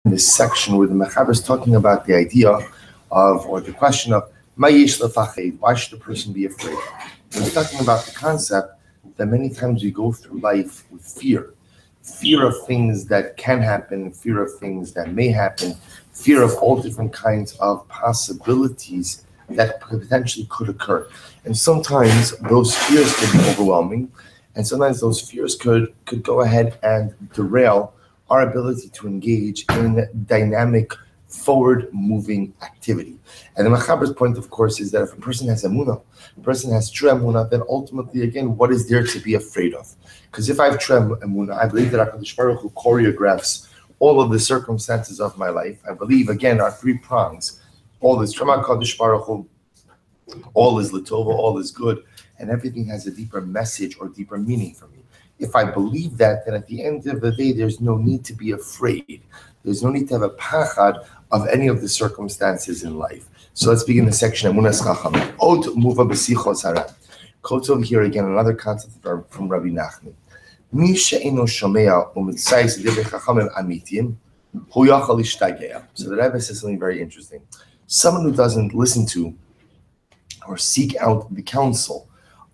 this section where the Mechaber is talking about the idea of, or the question of, why should a person be afraid? We're talking about the concept that many times we go through life with fear. Fear of things that can happen, fear of things that may happen, fear of all different kinds of possibilities that potentially could occur. And sometimes those fears can be overwhelming, and sometimes those fears could go ahead and derail our ability to engage in dynamic, forward-moving activity. And the Mechaber's point, of course, is that if a person has emunah, a person has true emunah, then ultimately, again, what is there to be afraid of? Because if I have true emunah, I believe that HaKadosh Baruch Hu choreographs all of the circumstances of my life. I believe, again, our three prongs. All is Shema HaKadosh Baruch Hu, all is Latova, all is good, and everything has a deeper message or deeper meaning for me. If I believe that, then at the end of the day, there's no need to be afraid. There's no need to have a pachad of any of the circumstances in life. So let's begin the section. Emunas Chacham. Od muva b'sichos hara. Quotes over here again, another concept from Rabbi Nachman. Mi she'eno shomea u'mitzayis divrei chachamim amitiyim hu yachal ishtagea. So the Rebbe says something very interesting. Someone who doesn't listen to or seek out the counsel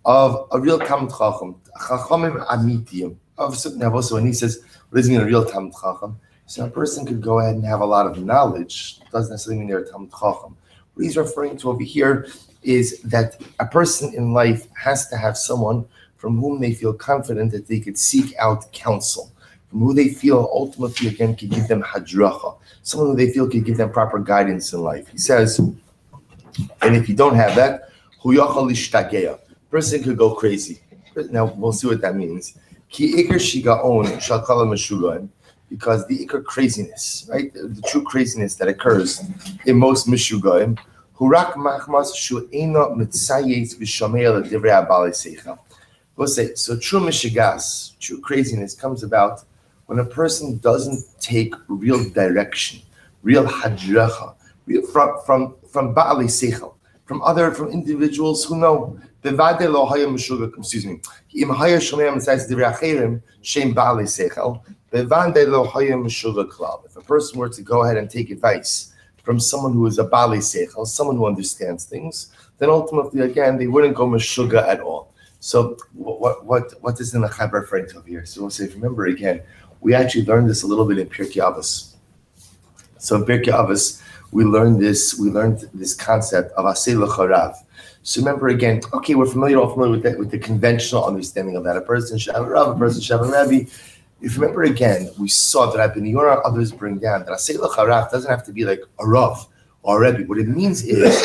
of a real Talmid Chacham, Chachamim Amitiyim. Also, when he says, what does it mean a real Talmid Chacham? So a person could go ahead and have a lot of knowledge. It doesn't necessarily mean they're a Talmid Chacham. What he's referring to over here is that a person in life has to have someone from whom they feel confident that they could seek out counsel, from who they feel ultimately, again, could give them hadracha, someone who they feel could give them proper guidance in life. He says, and if you don't have that, hu yachal ishtageya. Person could go crazy. Now we'll see what that means. Ki ikar shigaon shal kala meshugaim, because the ikar craziness, right, the true craziness that occurs in most meshugaim, hurak machmas shu'ena mitzayes v'shamei l'divrei abalei seicha. We'll say so. True mishigas, true craziness comes about when a person doesn't take real direction, real hadracha, from baalei seicha, from individuals who know. Excuse me. If a person were to go ahead and take advice from someone who is a baalei seichel, someone who understands things, then ultimately, again, they wouldn't go meshuga at all. So what is the Mechaber referring to here? So we'll say, remember again, we actually learned this a little bit in Pirkei Avos. So in Pirkei Avos, we learned this concept of aseh l'charav. So remember again, okay, we're all familiar with the conventional understanding of that. A person should have a Rav, a person should have a Rebbe. If you remember again, we saw that Rabbi Niyora others bring down that aseh l'charav doesn't have to be like a Rav or a Rebbe. What it means is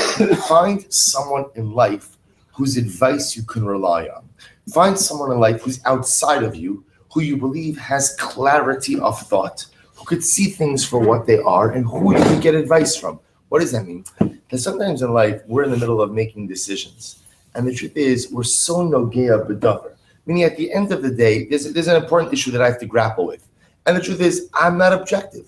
find someone in life whose advice you can rely on. Find someone in life who's outside of you, who you believe has clarity of thought, who could see things for what they are, and who you can get advice from. What does that mean? Because sometimes in life, we're in the middle of making decisions. And the truth is, we're so nogea b'davar. Meaning at the end of the day, there's an important issue that I have to grapple with. And the truth is, I'm not objective.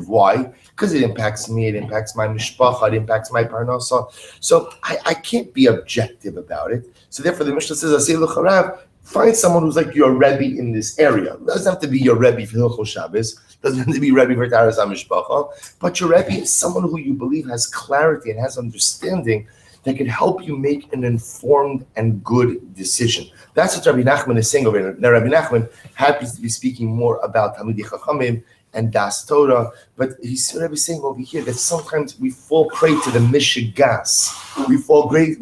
Why? Because it impacts me, it impacts my mishpacha, it impacts my parnasa. So I can't be objective about it. So therefore the Mishnah says, aseh l'charav, find someone who's like your Rebbe in this area. It doesn't have to be your Rebbe for Hilchos Shabbos. Doesn't have to be Rebbe for Taras HaMishpacha. But your Rebbe is someone who you believe has clarity and has understanding that can help you make an informed and good decision. That's what Rabbi Nachman is saying over here. Now, Rabbi Nachman happens to be speaking more about Talmidei Chachamim and Das Torah, but he's saying over here that sometimes we fall prey to the mishigas. We fall prey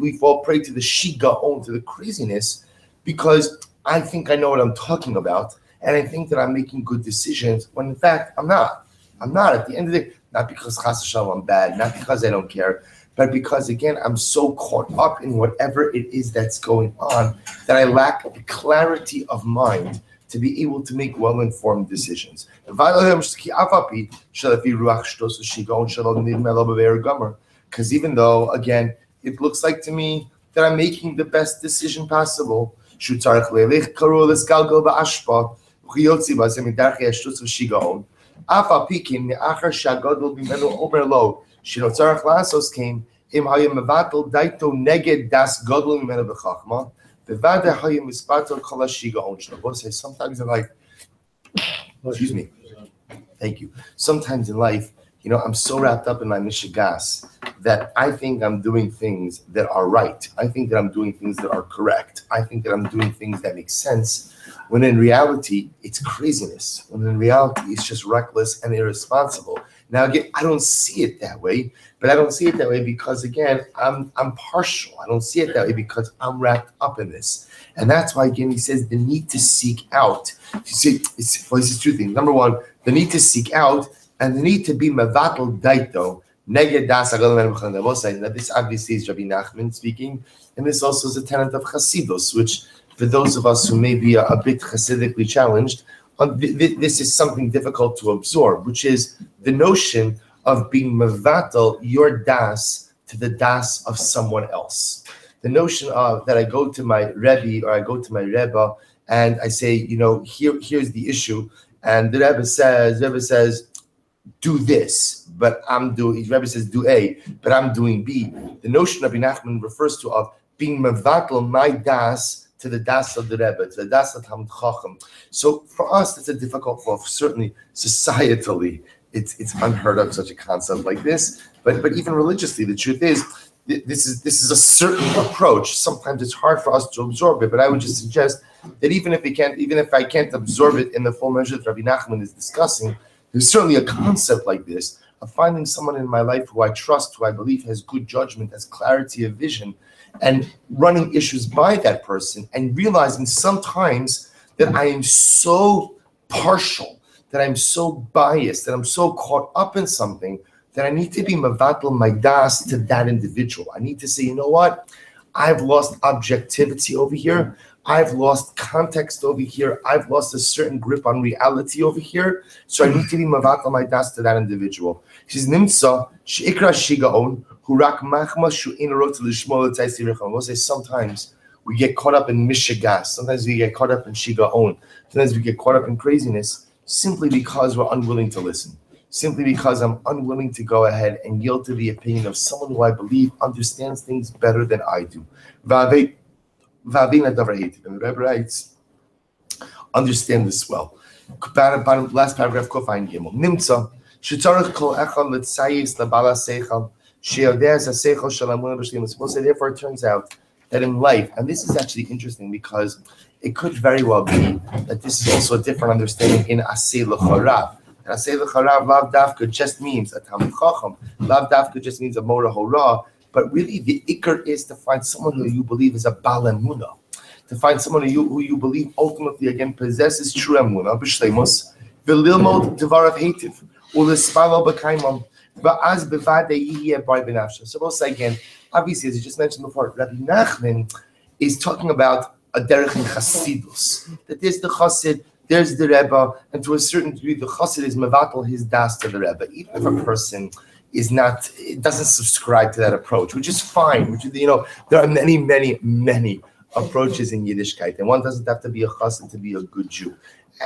to the shigaon, to the craziness, because I think I know what I'm talking about, and I think that I'm making good decisions, when in fact, I'm not. I'm not. At the end of the day, not because chas v'shalom I'm bad, not because I don't care, but because, again, I'm so caught up in whatever it is that's going on that I lack the clarity of mind to be able to make well-informed decisions. Because even though, again, it looks like to me that I'm making the best decision possible, sometimes in life, excuse me, Thank you. Sometimes in life, I'm so wrapped up in my mishigas that I think I'm doing things that are right. I think that I'm doing things that are correct. I think that I'm doing things that make sense, when in reality, it's craziness. When in reality, it's just reckless and irresponsible. Now, again, I don't see it that way, but I don't see it that way because, again, I'm partial. I don't see it that way because I'm wrapped up in this. And that's why, again, he says the need to seek out. You see, he says two things. Number one, the need to seek out, and the need to be mevatel daito neged das agadol. Now, this obviously is Rabbi Nachman speaking, and this also is a tenet of Chasidus, which for those of us who may be a bit Hasidically challenged, this is something difficult to absorb, which is the notion of being mevatel your das to the das of someone else. The notion of that I go to my Rebbe or I go to my Rebbe and I say, here's the issue, and the Rebbe says, do this, but Rebbe says do A, but I'm doing B. The notion Rabbi Nachman refers to of being mevatel my das to the das of the Rebbe, to the das of Talmid Chacham. So for us, it's a difficult, certainly societally, it's unheard of such a concept like this. But even religiously, the truth is, this is a certain approach. Sometimes it's hard for us to absorb it, but I would just suggest that even if I can't absorb it in the full measure that Rabbi Nachman is discussing, there's certainly a concept like this of finding someone in my life who I trust, who I believe has good judgment, has clarity of vision, and running issues by that person and realizing sometimes that I am so partial, that I'm so biased, that I'm so caught up in something that I need to be mevatel my das to that individual. I need to say, you know what? I've lost objectivity over here. I've lost context over here. I've lost a certain grip on reality over here. So I need to be mevatel my das to that individual. He says, Nimtza sheikra shigaon hurak machma shu'in rot lishmol tzaysi. We'll say sometimes we get caught up in mishigas. Sometimes we get caught up in shigaon. Sometimes we get caught up in craziness simply because we're unwilling to listen. Simply because I'm unwilling to go ahead and yield to the opinion of someone who I believe understands things better than I do. And the Rebbe writes, understand this well. Last paragraph, Kofain Gimel. Nimtza, shetzarech kol echad letzayis lebala seichel, she'odeh zaseichel shalamun b'shlimus. We'll say, therefore, it turns out that in life, and this is actually interesting because it could very well be that this is also a different understanding in aseh l'chorav. And aseh l'chorav lav dafka just means a Talmid Chacham. Lav dafka just means a Mora Hora. But really, the ikar is to find someone who you believe is a Bal Emunah, to find someone who you believe ultimately again possesses true Emunah, b'shleimus, v'lilmod devarav heitiv, u'lespalo b'kaimam, v'az b'vade yihye bar b'nafsha. So we'll say again, obviously, as you just mentioned before, Rabbi Nachman is talking about a derech in Chasidus, that there's the Chassid, there's the Rebbe, and to a certain degree, the Chassid is mevatel his das to the Rebbe, even if a person doesn't subscribe to that approach, which is fine. There are many approaches in Yiddishkeit, and one doesn't have to be a chassid to be a good Jew.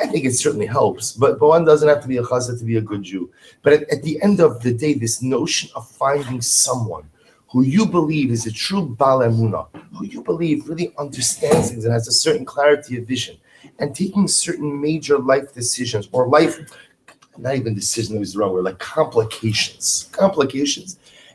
I think it certainly helps, but one doesn't have to be a chassid to be a good Jew. But at the end of the day, this notion of finding someone who you believe is a true Bal Emunah, who you believe really understands things and has a certain clarity of vision, and taking certain major life decisions, or not even decision is the wrong word, like complications,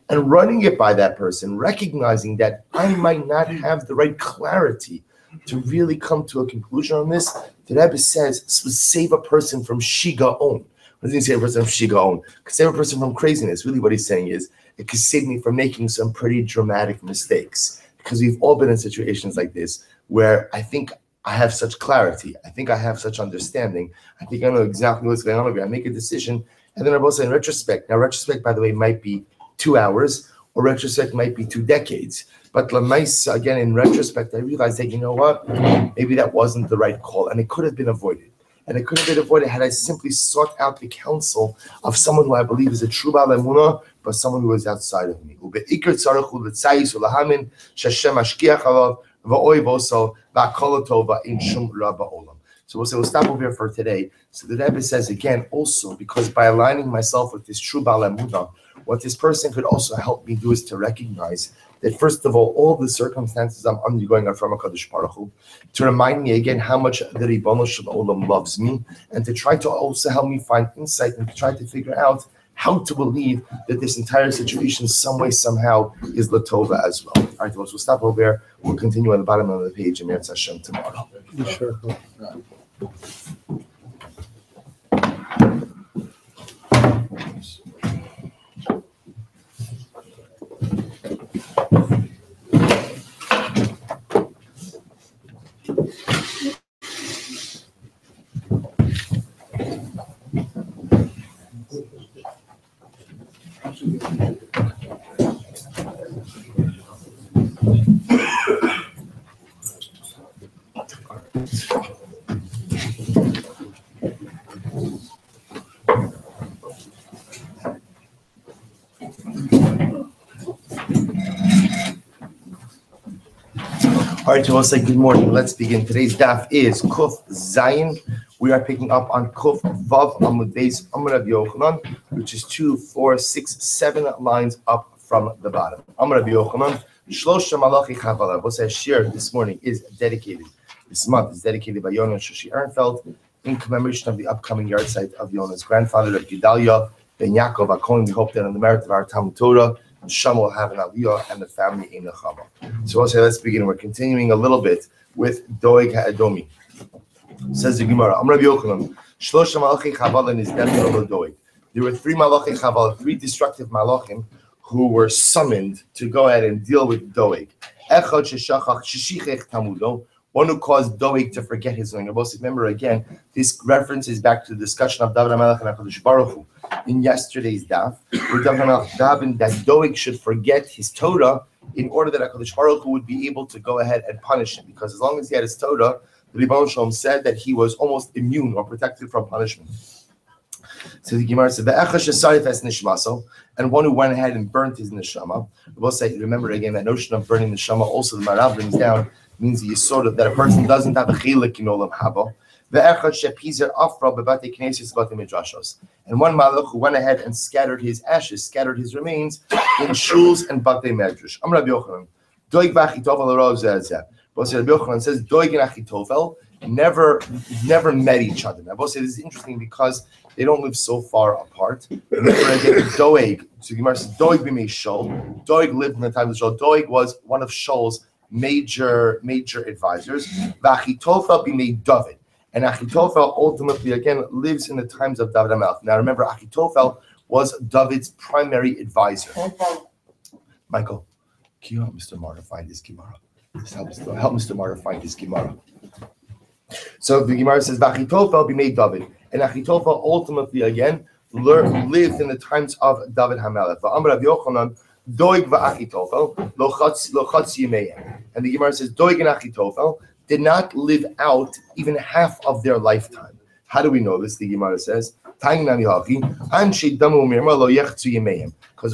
and running it by that person, recognizing that I might not have the right clarity to really come to a conclusion on this. The Rebbe says this would save a person from shigaon. What does he say? A person from shigaon? Could save a person from craziness. Really, what he's saying is it could save me from making some pretty dramatic mistakes, because we've all been in situations like this where I think I have such clarity. I think I have such understanding. I think I know exactly what's going on over here. I make a decision, and then I will say in retrospect. Now, retrospect, by the way, might be 2 hours, or retrospect might be 2 decades. But Lamaisa, again, in retrospect, I realized that, you know what? Maybe that wasn't the right call, and it could have been avoided. And it could have been avoided had I simply sought out the counsel of someone who I believe is a true Bal Emunah, but someone who is outside of me. So we'll say we'll stop over here for today. So the Rebbe says again, also because by aligning myself with this true Bal Emunah, what this person could also help me do is to recognize that first of all the circumstances I'm undergoing are from HaKadosh Baruch Hu, to remind me again how much the Ribono Shel Olam loves me, and to try to also help me find insight and to try to figure out how to believe that this entire situation some way, somehow is Latova as well. All right, we'll stop over there. We'll continue on the bottom of the page in Meretz Hashem tomorrow. Sure. All right, so we'll say good morning. Let's begin. Today's daf is Kuf Zayin. We are picking up on Kuf Vav Amud Beis Amud Rabbi Yochanan, which is 2, 4, 6, 7 lines up from the bottom. Amud Rabbi Yochanan, Shlosha Malachi Chavala. We'll say shir this morning is dedicated. This month is dedicated by Yonah Shoshi Ehrenfeld in commemoration of the upcoming yard site of Yonah's grandfather, Rabbi Gedalia Ben Yaakov HaKohen. We hope that on the merit of our Talmud Torah, Sham will have an aliyah and the family in the Chama. So I'll say, let's begin. We're continuing a little bit with Doeg HaEdomi. Says the Gemara, Amar Rabbi Yochanan, Shlosha Malachi Chavala is definitely Doeg. There were 3 Malachi Chavala, 3 destructive Malachim who were summoned to go ahead and deal with Doeg. Echad Sheshachach Sheshichech Tamudo, one who caused Doeg to forget his own. Remember again, this references back to the discussion of David HaMelech and HaKadosh Baruch Hu in yesterday's daf, where David HaMelech that Doeg should forget his Torah in order that HaKadosh Baruch Hu would be able to go ahead and punish him. Because as long as he had his Torah, the Ribono Shel Olam said that he was almost immune or protected from punishment. So the Gemara said, and one who went ahead and burnt his neshama. We'll say, remember again, that notion of burning neshama, also the Marav brings down, means the yisod that a person doesn't have a chilik in olam haba. And one malach who went ahead and scattered his ashes, scattered his remains in shuls and batei medrash. Amar Rabbi Yochanan, Doeg v'Achitofel l'rov zeh. But Rabbi Yochanan says Doeg and Achitofel never met each other. Now, both say this is interesting because they don't live so far apart. Remember again, Doeg. So Gemara says Doeg b'mei Shol. Doeg lived in the time of Shol. Doeg was one of Shol's major advisors. V'Achitofel b'mei David. And Achitofel ultimately, again, lives in the times of David HaMelech. Now, remember, Achitofel was David's primary advisor. Michael, can you help Mr. Marta find his Gemara? Just help Mr. Marta find his Gemara. So the Gemara says, Achitofel b'mei David. And Achitofel ultimately, again, lived in the times of David HaMelech. V'amar Rabbi Yochanan, Doeg v'Achitofel lo chatz yimeim. And the Gemara says, Doeg and Achitofel did not live out even half of their lifetime. How do we know this? The Gemara says, because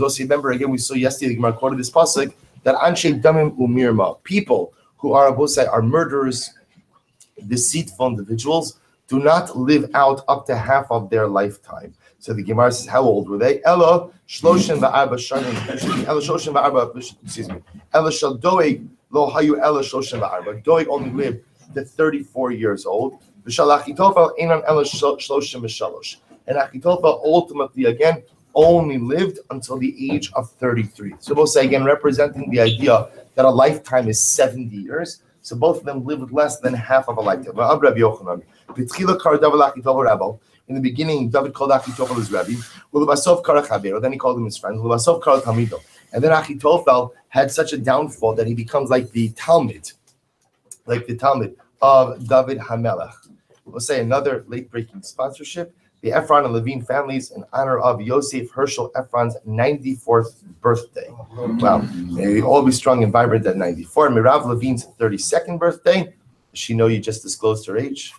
also remember again, we saw yesterday, the Gemara quoted this pasuk, that Anshe Damim Umirma, people who are murderers, deceitful individuals, do not live out up to half of their lifetime. So the Gemara says, how old were they? Ella Shloshin va'arba shanim. Ella Shloshin va'arba. Excuse me. Ella Shal Doeg lo hayu Ella Shloshin va'arba. Doeg only lived to 34 years old. V'shal Achitofel einan Ella Shloshin v'shalosh. And Achitofel ultimately again only lived until the age of 33. So we'll say again, representing the idea that a lifetime is 70 years. So both of them lived less than half of a lifetime. In the beginning, David called Achitofel his Rebbe. Then he called him his friend. And then Achitofel had such a downfall that he becomes like the Talmud of David HaMelech. We'll say another late-breaking sponsorship. The Ephron and Levine families in honor of Yosef Herschel Ephron's 94th birthday. Wow. May we all be strong and vibrant at 94. Mirav Levine's 32nd birthday. Does she know you just disclosed her age?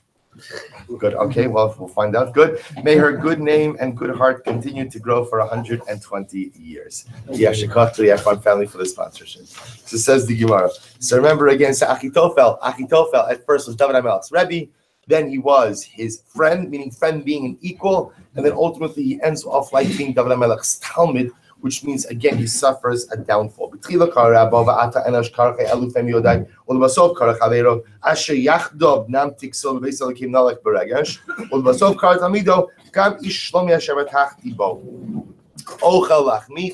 Good. Okay, well, we'll find out. Good. May her good name and good heart continue to grow for 120 years. Yeah, Shekach to the Ephron family for the sponsorship. So says the Gemara. So remember again, so Achitofel at first was David HaMelech's Rebbe. Then he was his friend, meaning friend being an equal, and then ultimately he ends off like being David HaMelech's Talmud, which means again he suffers a downfall.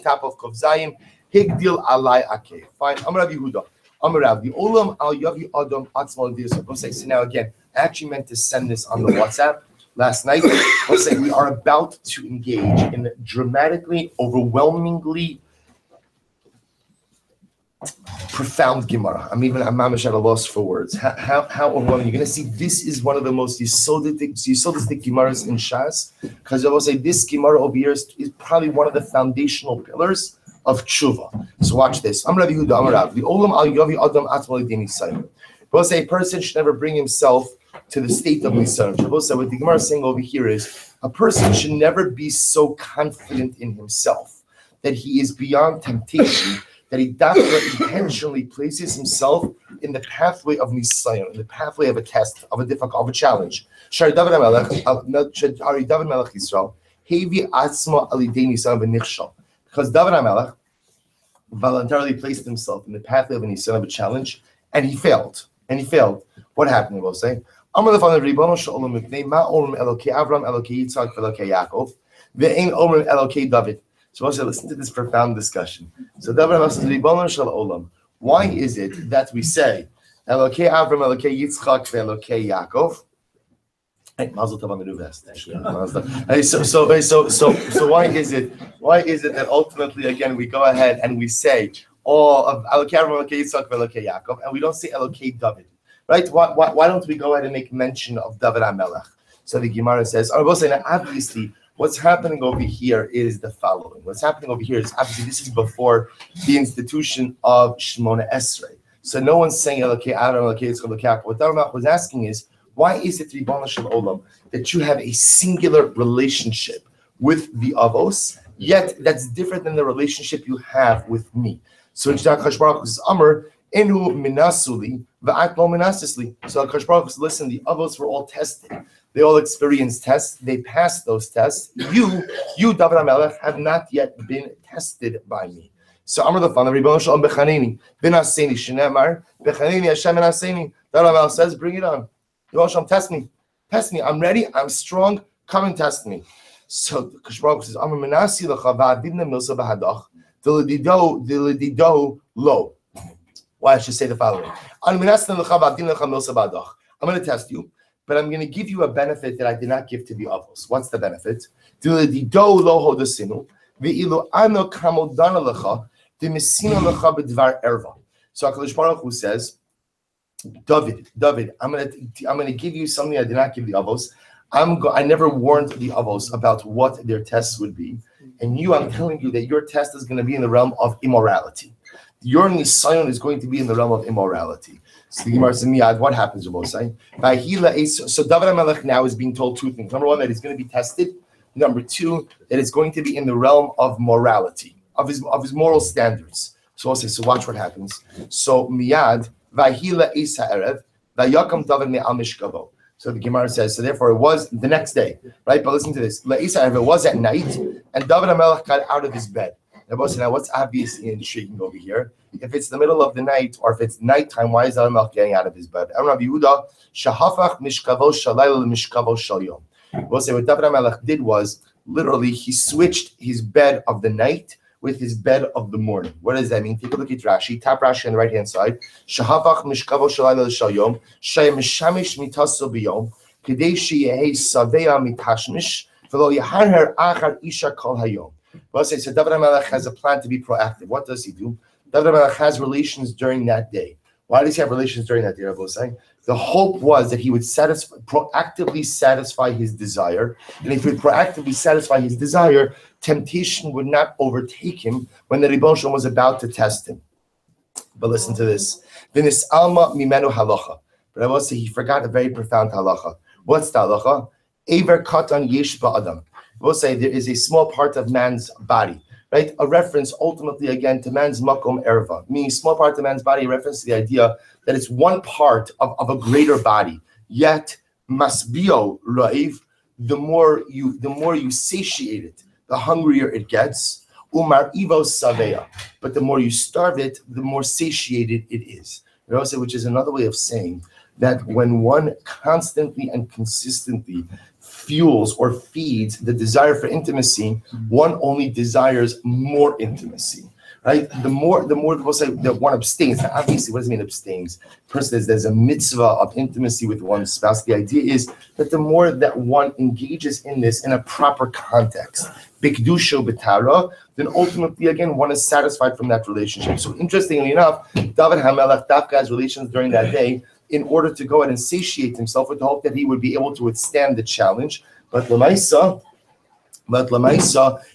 Top of Kovzayim, Higdil Alai Ake. Fine. Amar Rabbi Yehuda. Amar Rabbi Olam Al Yavi Adam Atzmal Dir. So now again, I actually meant to send this on the WhatsApp last night. I'll say we are about to engage in dramatically, overwhelmingly profound Gemara. I'm mamish at a loss for words. How overwhelming. You're going to see this is one of the most yesodistic Gemaras in Shas, because I will say this Gemara over here is probably one of the foundational pillars of tshuva. So watch this. I'm Rabbi Yehuda, I'm Rabbi. The olam al yavi adam atmal dini sayim. We'll say a person should never bring himself to the state of nisayon. We'll say what the Gemara is saying over here is a person should never be so confident in himself that he is beyond temptation, that he intentionally places himself in the pathway of nisayon, in the pathway of a test, of a difficult, of a challenge. Shari David Melech Yisrael, hevi atzma alidei nisayon v'nichshal. Because David HaMelech voluntarily placed himself in the pathway of a nisayon, of a challenge, and he failed. What happened? We'll say, Amar lefanav Ribono shel olam mipnei ma olam Elokei Avram, Elokei Yitzchak, Elokei Yaakov, ve'ein olam Elokei David. So also listen to this profound discussion. So David HaMelech says, Ribono shel olam. Why is it that we say Elokei Avram, Elokei Yitzchak, Elokei Yaakov? Hey, Mazel Tov on the new vest. Actually, so why is it that ultimately again we go ahead and we say all of Elokei Avram, Elokei Yitzchak, Elokei Yaakov, and we don't say Elokei David, right? Why don't we go ahead and make mention of David HaMelech? So the Gemara says, obviously, what's happening over here is the following. What's happening over here is obviously this is before the institution of Shemona Esrei. So no one's saying Elokei Avram, Elokei Yitzchak, Elokei Yaakov. What David HaMelech was asking is, why is it, Ribono shel olam, that you have a singular relationship with the Avos, yet that's different than the relationship you have with me? So HaKadosh Baruch Hu's Amar, Enu minasuli, v'at lo minasisli. So HaKadosh Baruch Hu says, listen, the Avos were all tested. They all experienced tests. They passed those tests. You, David HaMelech, have not yet been tested by me. So Amar lefanav Ribono shel olam bechaneni, v'naseni shenemar, bechaneni Hashem v'naseni. David HaMelech says, bring it on. Test me. I'm ready. I'm strong. Come and test me. So HaKadosh Baruch Hu says, "Amar menasi lecha va'adivna milsa b'hadach diledido lo." Why I should say the following: I'm going to test you, but I'm going to give you a benefit that I did not give to the others. What's the benefit? Diledido lo hodasinu ve'ilu ano kamodana lecha demisina lecha b'dvar erva. So HaKadosh Baruch Hu says, David, I'm gonna give you something I did not give the Avos. I never warned the Avos about what their tests would be, and I'm telling you that your test is going to be in the realm of immorality. Your nisayon is going to be in the realm of immorality. So the Gemara says, Miyad, what happens, Rabosai? So David HaMelech now is being told two things. Number one, that he's going to be tested. Number two, that it's going to be in the realm of morality, of his moral standards. So I'll say, so watch what happens. So Miyad. So the Gemara says, so therefore it was the next day, right? But listen to this. It was at night, and David HaMelech got out of his bed. Now what's obviously intriguing over here? If it's the middle of the night, or if it's nighttime, why is David HaMelech getting out of his bed? Rabbi Yehuda, shahafach mishkavo shalayla mishkavo shalyom. We'll say what David HaMelech did was, literally, he switched his bed of the night with his bed of the morning. What does that mean? Take a look at Rashi. Tap Rashi on the right-hand side. Shahavach mishkavo shalayla l'shayom, shay mishamish mitaso biyom, kedei sheyehi savea mitashmish, v'lo yaharher achar isha kol hayom. Well, so David HaMelech has a plan to be proactive. What does he do? David HaMelech has relations during that day. Why does he have relations during that day, Rabbi saying? The hope was that he would proactively satisfy his desire. And if he would proactively satisfy his desire, temptation would not overtake him when the Ribono Shel Olam was about to test him. But listen to this. V'nis alma mimenu halacha. But I will say he forgot a very profound halacha. What's the halacha? Eiver katan yesh ba'adam. I will say there is a small part of man's body. Right? A reference ultimately again to man's makom erva, meaning small part of man's body, a reference to the idea that it's one part of a greater body. Yet masbio raiv, the more you satiate it, the hungrier it gets. umar ivo savea. But the more you starve it, the more satiated it is. Which is another way of saying that when one constantly and consistently fuels or feeds the desire for intimacy, one only desires more intimacy. Right? The more people say that one abstains. Now, obviously, what does it mean abstains? Person says there's a mitzvah of intimacy with one's spouse. The idea is that the more that one engages in this in a proper context, bikdusho betara, then ultimately again one is satisfied from that relationship. So interestingly enough, David HaMelech Dafka has relations during that day in order to go ahead and satiate himself with the hope that he would be able to withstand the challenge. But Lamaisa,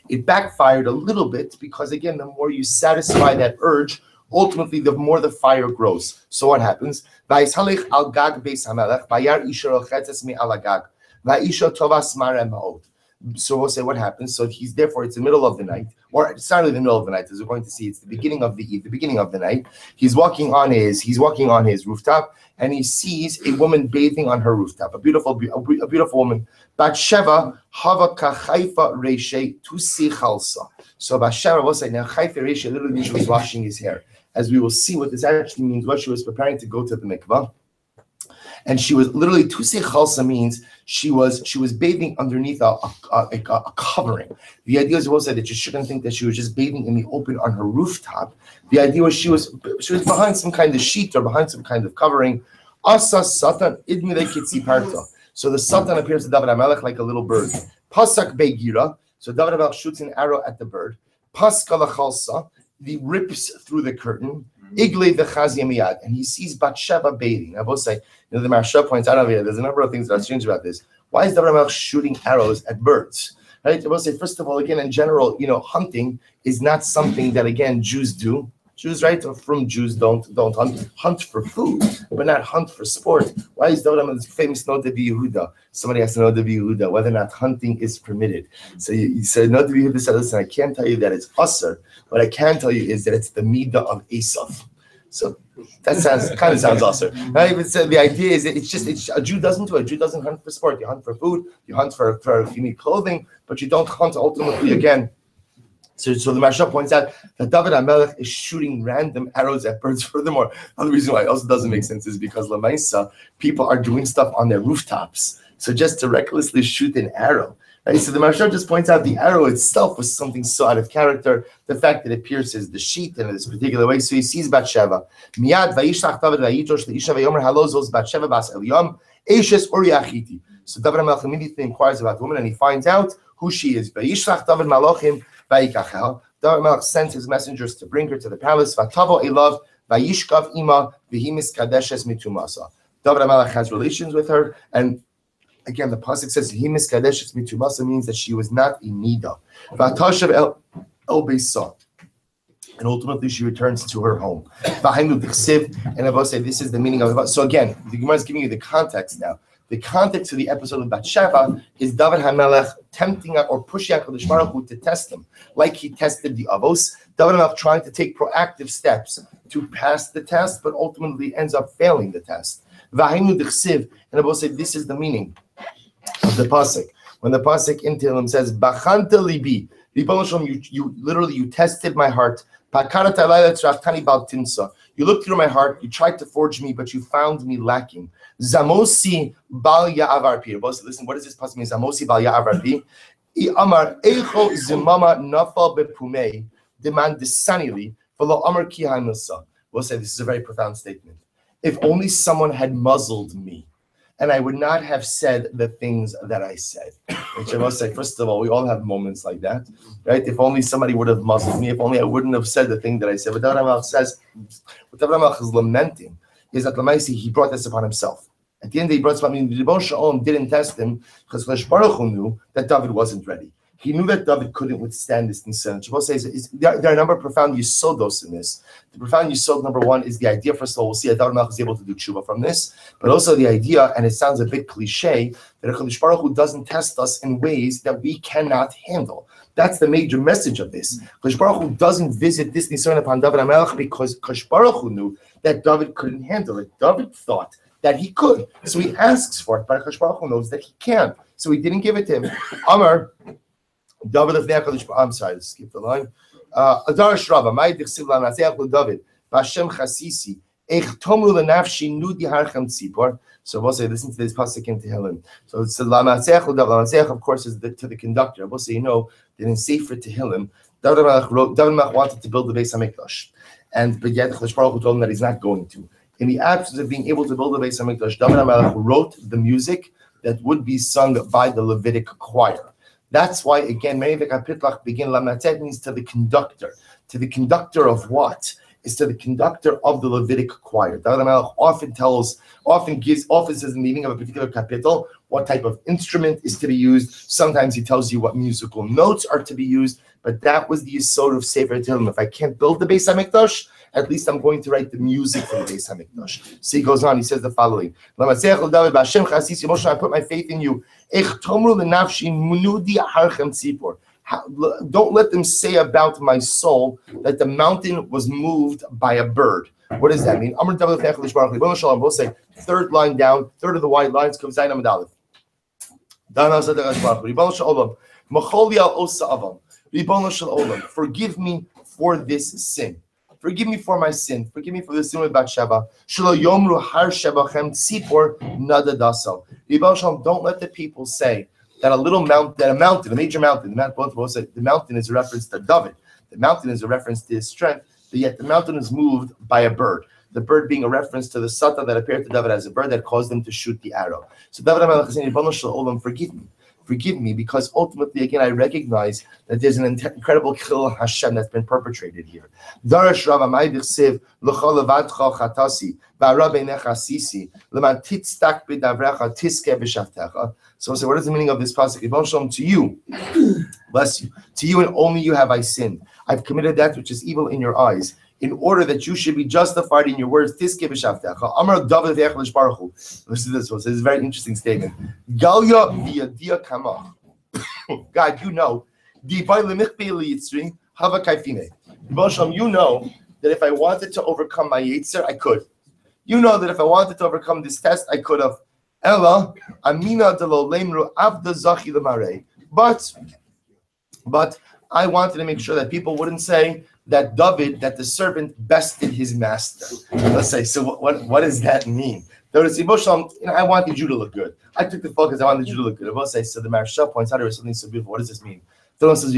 it backfired a little bit because again, the more you satisfy that urge, ultimately the more the fire grows. So what happens? So we'll say what happens. So he's therefore it's the middle of the night, or it's not really the middle of the night, as we're going to see. It's the beginning of the night. He's walking on his rooftop, and he sees a woman bathing on her rooftop. A beautiful woman. Batsheva hava kachaifa reshe tusi chalsa. So Batsheva will say now chaifa reshe literally means she was washing his hair. As we will see, what this actually means, what she was preparing to go to the mikvah. And she was literally tusi chalsa means she was bathing underneath a covering. The idea is also that you shouldn't think that she was just bathing in the open on her rooftop. The idea was she was behind some kind of sheet or behind some kind of covering. Asa satan idmile kitzi parta. So the satan appears to David HaMelech like a little bird. Pasak begira. So David HaMelech shoots an arrow at the bird. Paska lachalsa. He rips through the curtain. Igle v'chaz yamiyad, and he sees Batsheva bathing. I will say, the Maharsha points out over here, there's a number of things that are strange about this. Why is David HaMelech shooting arrows at birds? Right? I will say, first of all, again, in general, hunting is not something that, again, Jews do. Jews, right, or from Jews don't hunt for food, but not hunt for sport. Why is David HaMelech famous Noda Yehuda? Somebody has to know Noda Yehuda whether or not hunting is permitted. So you said Noda Yehuda said, listen, I can't tell you that it's usher. What I can tell you is that it's the midah of Esav. So that kind of sounds usher. Right? But so the idea is that it's a Jew doesn't do it. A Jew doesn't hunt for sport. You hunt for food. You hunt for if you need clothing, but you don't hunt ultimately again. So the Maharsha points out that David HaMelech is shooting random arrows at birds. Furthermore, another reason why it also doesn't make sense is because Lamaisa, people are doing stuff on their rooftops. So just to recklessly shoot an arrow. Right? So the Maharsha just points out the arrow itself was something so out of character. The fact that it pierces the sheet in this particular way. So he sees Batsheva. Miyad vayishlach David vayidosh leisha vayomer halo zos Batsheva bas Eliam eshes uriachiti. So David HaMelech immediately inquires about the woman and he finds out who she is. Vayishlach David malachim. David HaMelech sends his messengers to bring her to the palace. Vatavo elav vayishkav ima v'himis kadeshes mitumasa. David HaMelech has relations with her, and again the pasuk says v'himis kadeshes mitumasa means that she was not in nida. Vatashav el beisa, and ultimately she returns to her home. And I will say this is the meaning of it. So again, the Gemara is giving you the context now. The context of the episode of Batsheva is David HaMelech tempting or pushing HaKadosh Baruch Hu to test him, like he tested the Avos. David HaMelech trying to take proactive steps to pass the test, but ultimately ends up failing the test. And I will say this is the meaning of the pasuk. When the pasuk in Tehillim says, "Bachanta libi," you tested my heart. You looked through my heart, you tried to forge me, but you found me lacking. Zamosi bal ya'avarpi. Listen, what does this pasuk mean? Zamosi bal ya'avarpi. Amar echo zimama nafal bepumei demand desanili v'lo amar ki ha'milsa. We'll say this is a very profound statement. If only someone had muzzled me, and I would not have said the things that I said. Which I must say, first of all, we all have moments like that, right? If only somebody would have muzzled me, if only I wouldn't have said the thing that I said. But David HaMelech says, what David HaMelech is lamenting is that Lamaisi, he brought this upon himself. At the end, he brought this upon him. The Rebbe Shalom didn't test him because Kadosh Baruch Hu knew that David wasn't ready. He knew that David couldn't withstand this Nisan. Shabbos says there are a number of profound yisodos in this. The profound yisod number one is the idea, first of all, we'll see that David HaMelech is able to do tshuva from this, but also the idea, and it sounds a bit cliche, that HaKadosh Baruch Hu doesn't test us in ways that we cannot handle. That's the major message of this. HaKadosh Baruch Hu doesn't visit this Nisan upon David HaMelech because HaKadosh Baruch Hu knew that David couldn't handle it. David thought that he could. So he asks for it, but HaKadosh Baruch Hu knows that he can't. So he didn't give it to him. Amar, I'm sorry, let's skip the line. Adar Shrava, my Dichsiv Lamaseach David, Bashem Chasisi, Ech Tomru Lenafshi Nudi Harchem Tzipor. So we'll say, listen to this pasuk in Tehillim. So it's the Lamaseach David. Lamaseach, of course, is to the conductor. We'll say, that in Sefer Tehillim, David Melech wanted to build the Beis Hamikdash, but yet Chodesh Baruch Hu told him that he's not going to. In the absence of being able to build the Beis Hamikdash, David Melech wrote the music that would be sung by the Levitic choir. That's why, again, many of the kapitlach begin Lamatet means to the conductor. To the conductor of what? Is to the conductor of the Levitic choir. David HaMelech often says in the meaning of a particular kapitel what type of instrument is to be used. Sometimes he tells you what musical notes are to be used, but that was the yesod of Sefer Tehillim. If I can't build the Beis HaMikdash, at least I'm going to write the music for the Beis HaMikdash. So he goes on, he says the following. I put my faith in you. Don't let them say about my soul that the mountain was moved by a bird. What does that mean? We'll say third line down, third of the white lines comes Zayin Amud Aleph. Forgive me for this sin. Forgive me for my sin. Forgive me for the sin with Bathsheba. Don't let the people say that a major mountain, the mountain is a reference to David. The mountain is a reference to his strength, but yet the mountain is moved by a bird. The bird being a reference to the Satan that appeared to David as a bird that caused him to shoot the arrow. So David HaMelech is saying, forgive me. Forgive me, because ultimately, again, I recognize that there's an incredible kill Hashem that's been perpetrated here. Darash Rava Ma'idich L'chol Levadcha Chatasi V'Ara Beinecha Sisi L'man Titztak B'Davrecha Tiske B'Shavtecha. So what is the meaning of this pasuk? To you, bless you. To you and only you have I sinned. I've committed that which is evil in your eyes, in order that you should be justified in your words. Tiske b'shavtecha. Amar David v'Echelish Baruch Hu. Listen to this one. This is a very interesting statement. Galya v'yadia kamach. God, you know. Dibai lemichbei liyitzri hava kaifine. You know that if I wanted to overcome my yetzer, I could. You know that if I wanted to overcome this test, I could have. Ella amina delo lemru avda zachi lemare. But I wanted to make sure that people wouldn't say that the servant bested his master. Let's say, so what does that mean? I wanted you to look good. I took the focus, I wanted you to look good. We'll say, so the Maharsha points out there is something so beautiful. What does this mean? So says,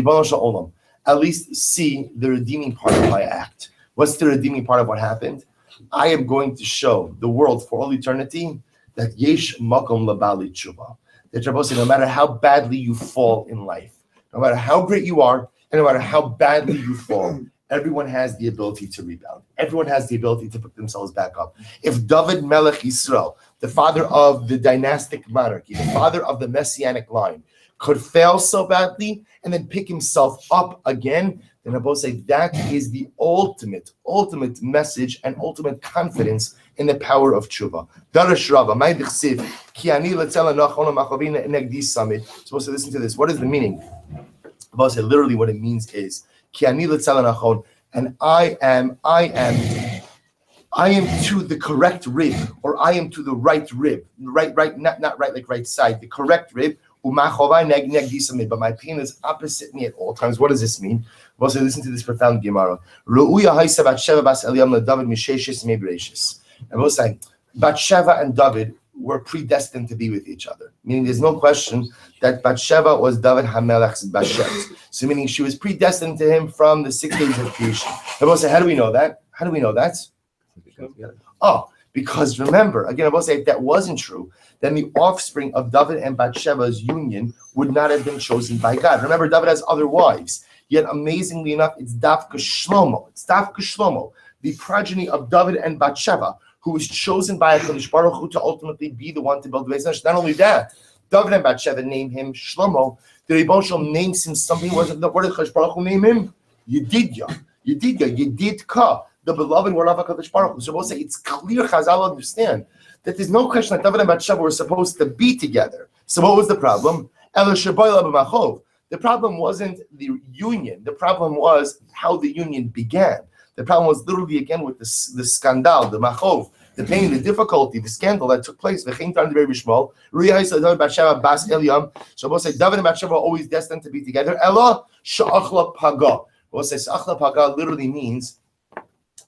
at least see the redeeming part of my act. What's the redeeming part of what happened? I am going to show the world for all eternity that yesh makom labali tshuva. That Rabbi said, no matter how badly you fall in life, no matter how great you are, and no matter how badly you fall, everyone has the ability to rebound. Everyone has the ability to put themselves back up. If David Melech Yisrael, the father of the dynastic monarchy, the father of the messianic line, could fail so badly and then pick himself up again, then Rabbi say that is the ultimate message and ultimate confidence in the power of tshuva. Darash Rava, my dichsiv, ki ani letzela nachon machavina negdi summit. Supposed to listen to this. What is the meaning? Rabbi say literally what it means is ki ani letzela nachon, and I am to the correct rib, or I am to the right rib, right, not right like right side, the correct rib. But my pain is opposite me at all times. What does this mean? Well, so listen to this profound Gemara. And we'll say, Bathsheba and David were predestined to be with each other. Meaning there's no question that Bathsheba was David HaMelech's Bashet. So meaning she was predestined to him from the 6 days of creation. And we'll say, how do we know that? Because remember, again, I will say if that wasn't true, then the offspring of David and Bathsheba's union would not have been chosen by God. Remember, David has other wives. Yet, amazingly enough, it's Dafka Shlomo, the progeny of David and Bathsheba, who was chosen by HaKadosh Baruch Hu to ultimately be the one to build the Beis Hamikdash. Not only that, David and Bathsheba named him Shlomo. The Rebbe Shalom names him something. What did HaKadosh Baruch Hu name him? Yedidka. The beloved word of HaKadosh Baruch Hu. So we'll say it's clear, Chazal understand that there's no question that David and Bathsheba were supposed to be together. So what was the problem? The problem wasn't the union. The problem was how the union began. The problem was literally again with the scandal, the machov, the pain, the difficulty, the scandal that took place. So both say David and Bathsheba are always destined to be together. Ella sha'achla paga. We'll say sha'achla paga literally means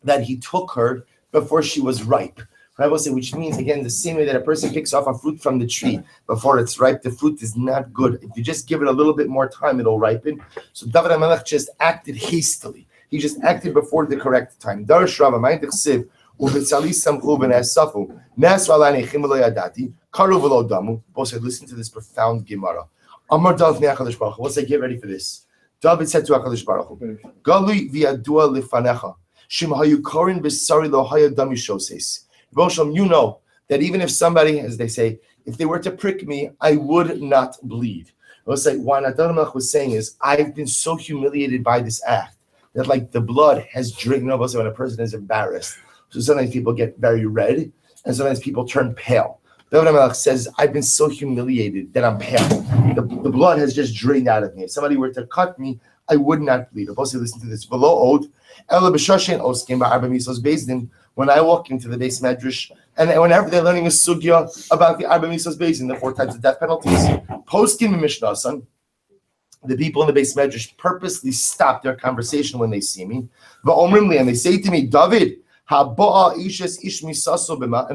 that he took her before she was ripe. Right? We'll say, which means again the same way that a person picks off a fruit from the tree before it's ripe, the fruit is not good. If you just give it a little bit more time, it'll ripen. So David HaMelech just acted hastily. He just acted before the correct time. Darish Rava, my Dechsiv, Uvitzali Samchu V'Nesafu, Nesvalani Chimelo Yadati, Karu V'Lo Damu. Both said, listen to this profound Gemara. Amar Dav Ne'achadish Baruch Hu. We'll say, get ready for this. David said to HaKadosh Baruch Hu, Galui V'Yadua Lifanecha, Shim Hayu Korin B'Sari Lo Haya Dami Shoses. You know that even if somebody, as they say, if they were to prick me, I would not bleed. We'll say, what David HaMelech was saying is, I've been so humiliated by this act that like the blood has dripped. You know, when a person is embarrassed, so sometimes people get very red, and sometimes people turn pale. David HaMelech says, I've been so humiliated that I'm pale. The blood has just drained out of me. If somebody were to cut me, I would not bleed. Also, listen to this. When I walk into the base medrash, and whenever they're learning a sugya about the Arba Misos Beis, the 4 types of death penalties, poskim Mishnah, son, the people in the base medrash purposely stop their conversation when they see me. And they say to me, David, and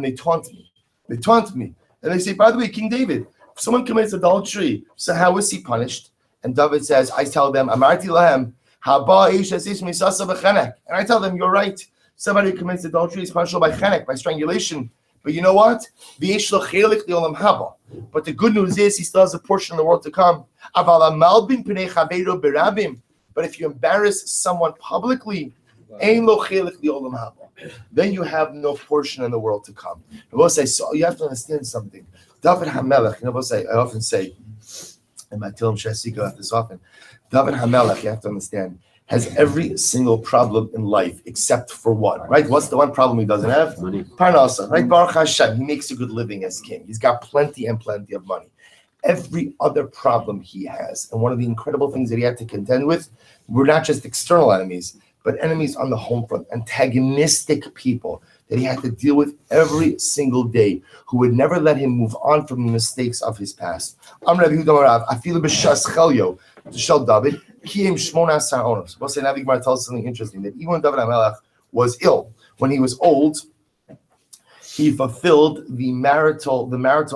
they taunt me. They taunt me. And they say, by the way, King David, if someone commits adultery, so how is he punished? And David says, I tell them, Amarti lahem, and I tell them, you're right. Somebody who commits adultery is punishable by chenek, by strangulation. But you know what? But the good news is he still has a portion in the world to come. But if you embarrass someone publicly, then you have no portion in the world to come. So you have to understand something. David HaMelech, I often say, and I tell him Shasika about this often, David HaMelech, you have to understand, has every single problem in life except for one, right? What's the one problem he doesn't have? Money. Parnasa, right? Baruch Hashem, he makes a good living as king. He's got plenty and plenty of money. Every other problem he has, and one of the incredible things that he had to contend with, were not just external enemies, but enemies on the home front, antagonistic people that he had to deal with every single day, who would never let him move on from the mistakes of his past. David, we'll say Navi Gemara tells us something interesting, that even when David HaMelech was ill, when he was old, he fulfilled the marital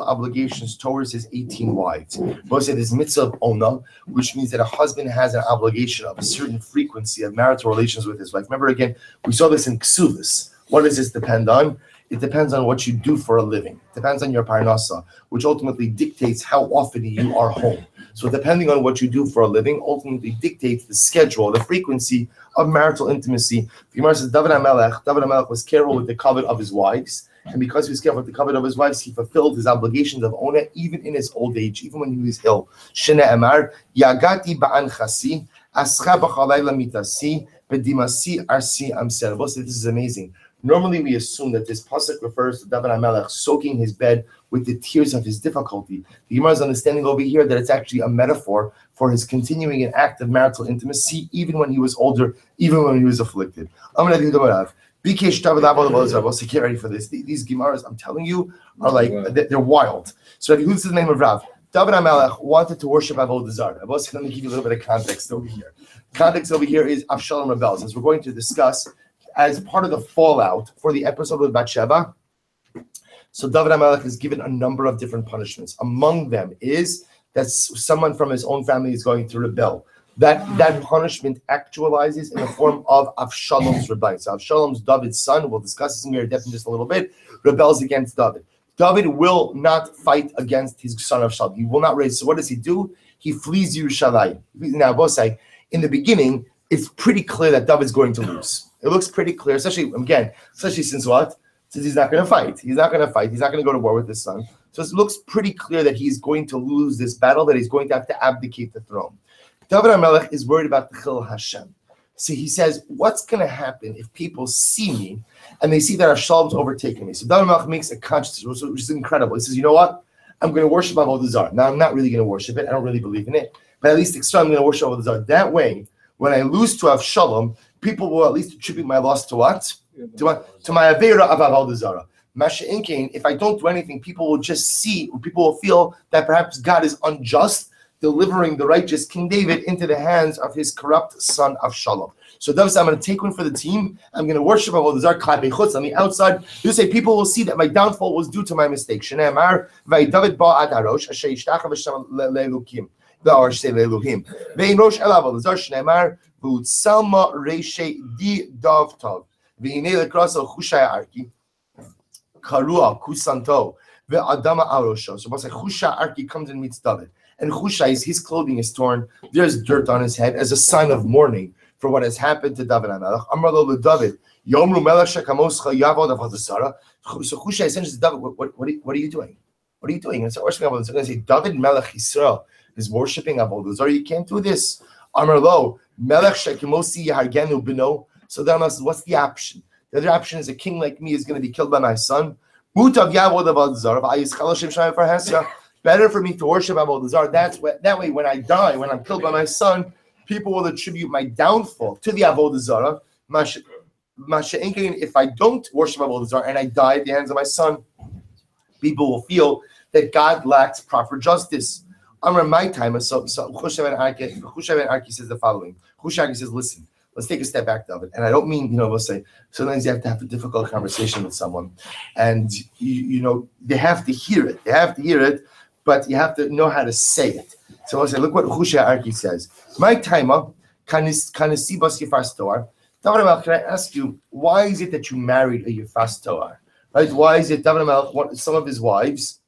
obligations towards his 18 wives. We'll say this mitzvah of ona, which means that a husband has an obligation of a certain frequency of marital relations with his wife. Remember again, we saw this in Ksuvas. What does this depend on? It depends on what you do for a living. It depends on your parnasa, which ultimately dictates how often you are home. So depending on what you do for a living, ultimately dictates the schedule, the frequency of marital intimacy. The Gemara says David HaMelech was careful with the covet of his wives, and because he was careful with the covet of his wives, he fulfilled his obligations of ona even in his old age, even when he was ill. Shene Emar, Yagati ba'an chasi, ascha b'chalayla mitasi, bedimasi arsi amser. This is amazing. Normally, we assume that this pasuk refers to David HaMelech soaking his bed with the tears of his difficulty. The Gemara is understanding over here that it's actually a metaphor for his continuing an act of marital intimacy, even when he was older, even when he was afflicted. Get ready for this. These Gemaras, I'm telling you, are like, they're wild. So who's the name of Rav? David HaMelech wanted to worship Avodah Zarah. Let me give you a little bit of context over here. Context over here is Avshalom rebels, as we're going to discuss as part of the fallout for the episode with Bathsheba. So David HaMelech is given a number of different punishments. Among them is that someone from his own family is going to rebel. That punishment actualizes in the form of Avshalom's rebellion. So Avshalom's David's son, we'll discuss this in here in just a little bit, rebels against David. David will not fight against his son Avshalom. He will not raise. So what does he do? He flees Yerushalayim. Now, both say, in the beginning, it's pretty clear that David's going to lose. It looks pretty clear, especially since what? Since he's not going to fight. He's not going to fight. He's not going to go to war with his son. So it looks pretty clear that he's going to lose this battle, that he's going to have to abdicate the throne. David HaMelech is worried about the Chil Hashem. So he says, what's going to happen if people see me and they see that Avshalom's overtaken me? So David HaMelech makes a conscious decision, which is incredible. He says, you know what? I'm going to worship Avodah Zarah. Now, I'm not really going to worship it. I don't really believe in it. But at least externally, I'm going to worship Avodah Zarah. That way, when I lose to Avshalom, people will at least attribute my loss to what? To my Avera of Avodah Zarah. If I don't do anything, people will feel that perhaps God is unjust, delivering the righteous King David into the hands of his corrupt son Avshalom. So David said, I'm going to take one for the team. I'm going to worship Avodah Zarah on the outside. You say people will see that my downfall was due to my mistake. Shneimar v'David ba ad harosh asher yishtachav v'shem le'elukim v'ar shtei le'eluhim ve'in rosh elav Avodah Zarah Shneimar v'utzalma reishei di dav tov v'hinei lekrasel chushai arki karua kusanto ve'adama arosho. So once Chushai arki comes and meets David, and Chushai, his clothing is torn. There's dirt on his head as a sign of mourning for what has happened to David HaMelech. Amar lo David, Yomru melech shekamoscha yavod avodah zara. So Chushai essentially says, David, what are you doing? What are you doing? And so worshiping avodah zara. Going to say, David Melech Yisrael is worshiping avodah zara. You can't do this. Amar lo melech shekamosi yahargenu bino. So then what's the option? The other option is a king like me is going to be killed by my son. Mutav yavod avodah zara. V'ayis chaloshim shayim farhasya. Better for me to worship avodah zara. That way, when I die, when I'm killed by my son, people will attribute my downfall to the avodah zara. If I don't worship avodah zara and I die at the hands of my son, people will feel that God lacks proper justice. Amar my time. So Chushai ben Arki says the following. Chushai says, listen, let's take a step back, David. And I don't mean, we'll say, sometimes you have to have a difficult conversation with someone. And, they have to hear it. But you have to know how to say it. So I'll say, look what Chushai Arki says. My timer, can I ask you, why is it that you married a Yefas Toar? Right? Why is it David HaMelech, some of his wives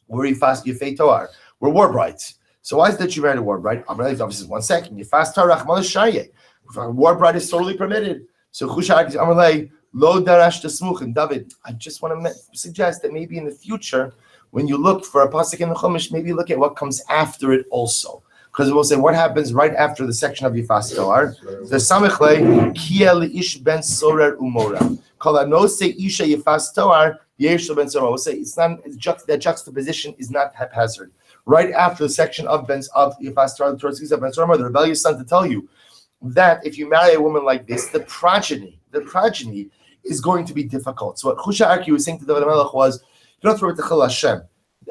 were Yefei Toar, were war brides? So why is it that you married a war bride? Obviously, 1 second. Yefas Toar Rachman Shaye. War bride is totally permitted. So Chushai Arki says, Lo darash tesmuch. David, I just want to suggest that maybe in the future, when you look for a pasuk in the Chumash, maybe look at what comes after it also. Because we'll say what happens right after the section of Yefas Toar. The Samichle, Kiel ish ben sorer umora. Kala no say isha Yefas Toar, Yeshua ben sorer. We'll say it's not that juxtaposition is not haphazard. Right after the section of Yefas Toar, the Torah speaks of Ben Sorer, the rebellious son, to tell you that if you marry a woman like this, the progeny is going to be difficult. So what Chushai Arki was saying to David HaMelech was, you don't throw it to Chil Hashem.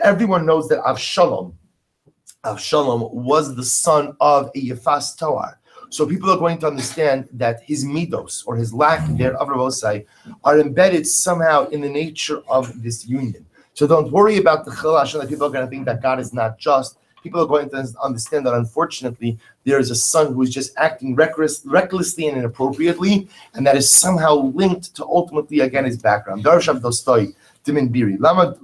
Everyone knows that Avshalom was the son of a Yefas Toar. So people are going to understand that his midos, or his lack thereof, are embedded somehow in the nature of this union. So don't worry about the Chil Hashem that people are going to think that God is not just. People are going to understand that unfortunately there is a son who is just acting recklessly and inappropriately, and that is somehow linked to ultimately again his background. Darshav Dostoi. Dimin Biri. Lama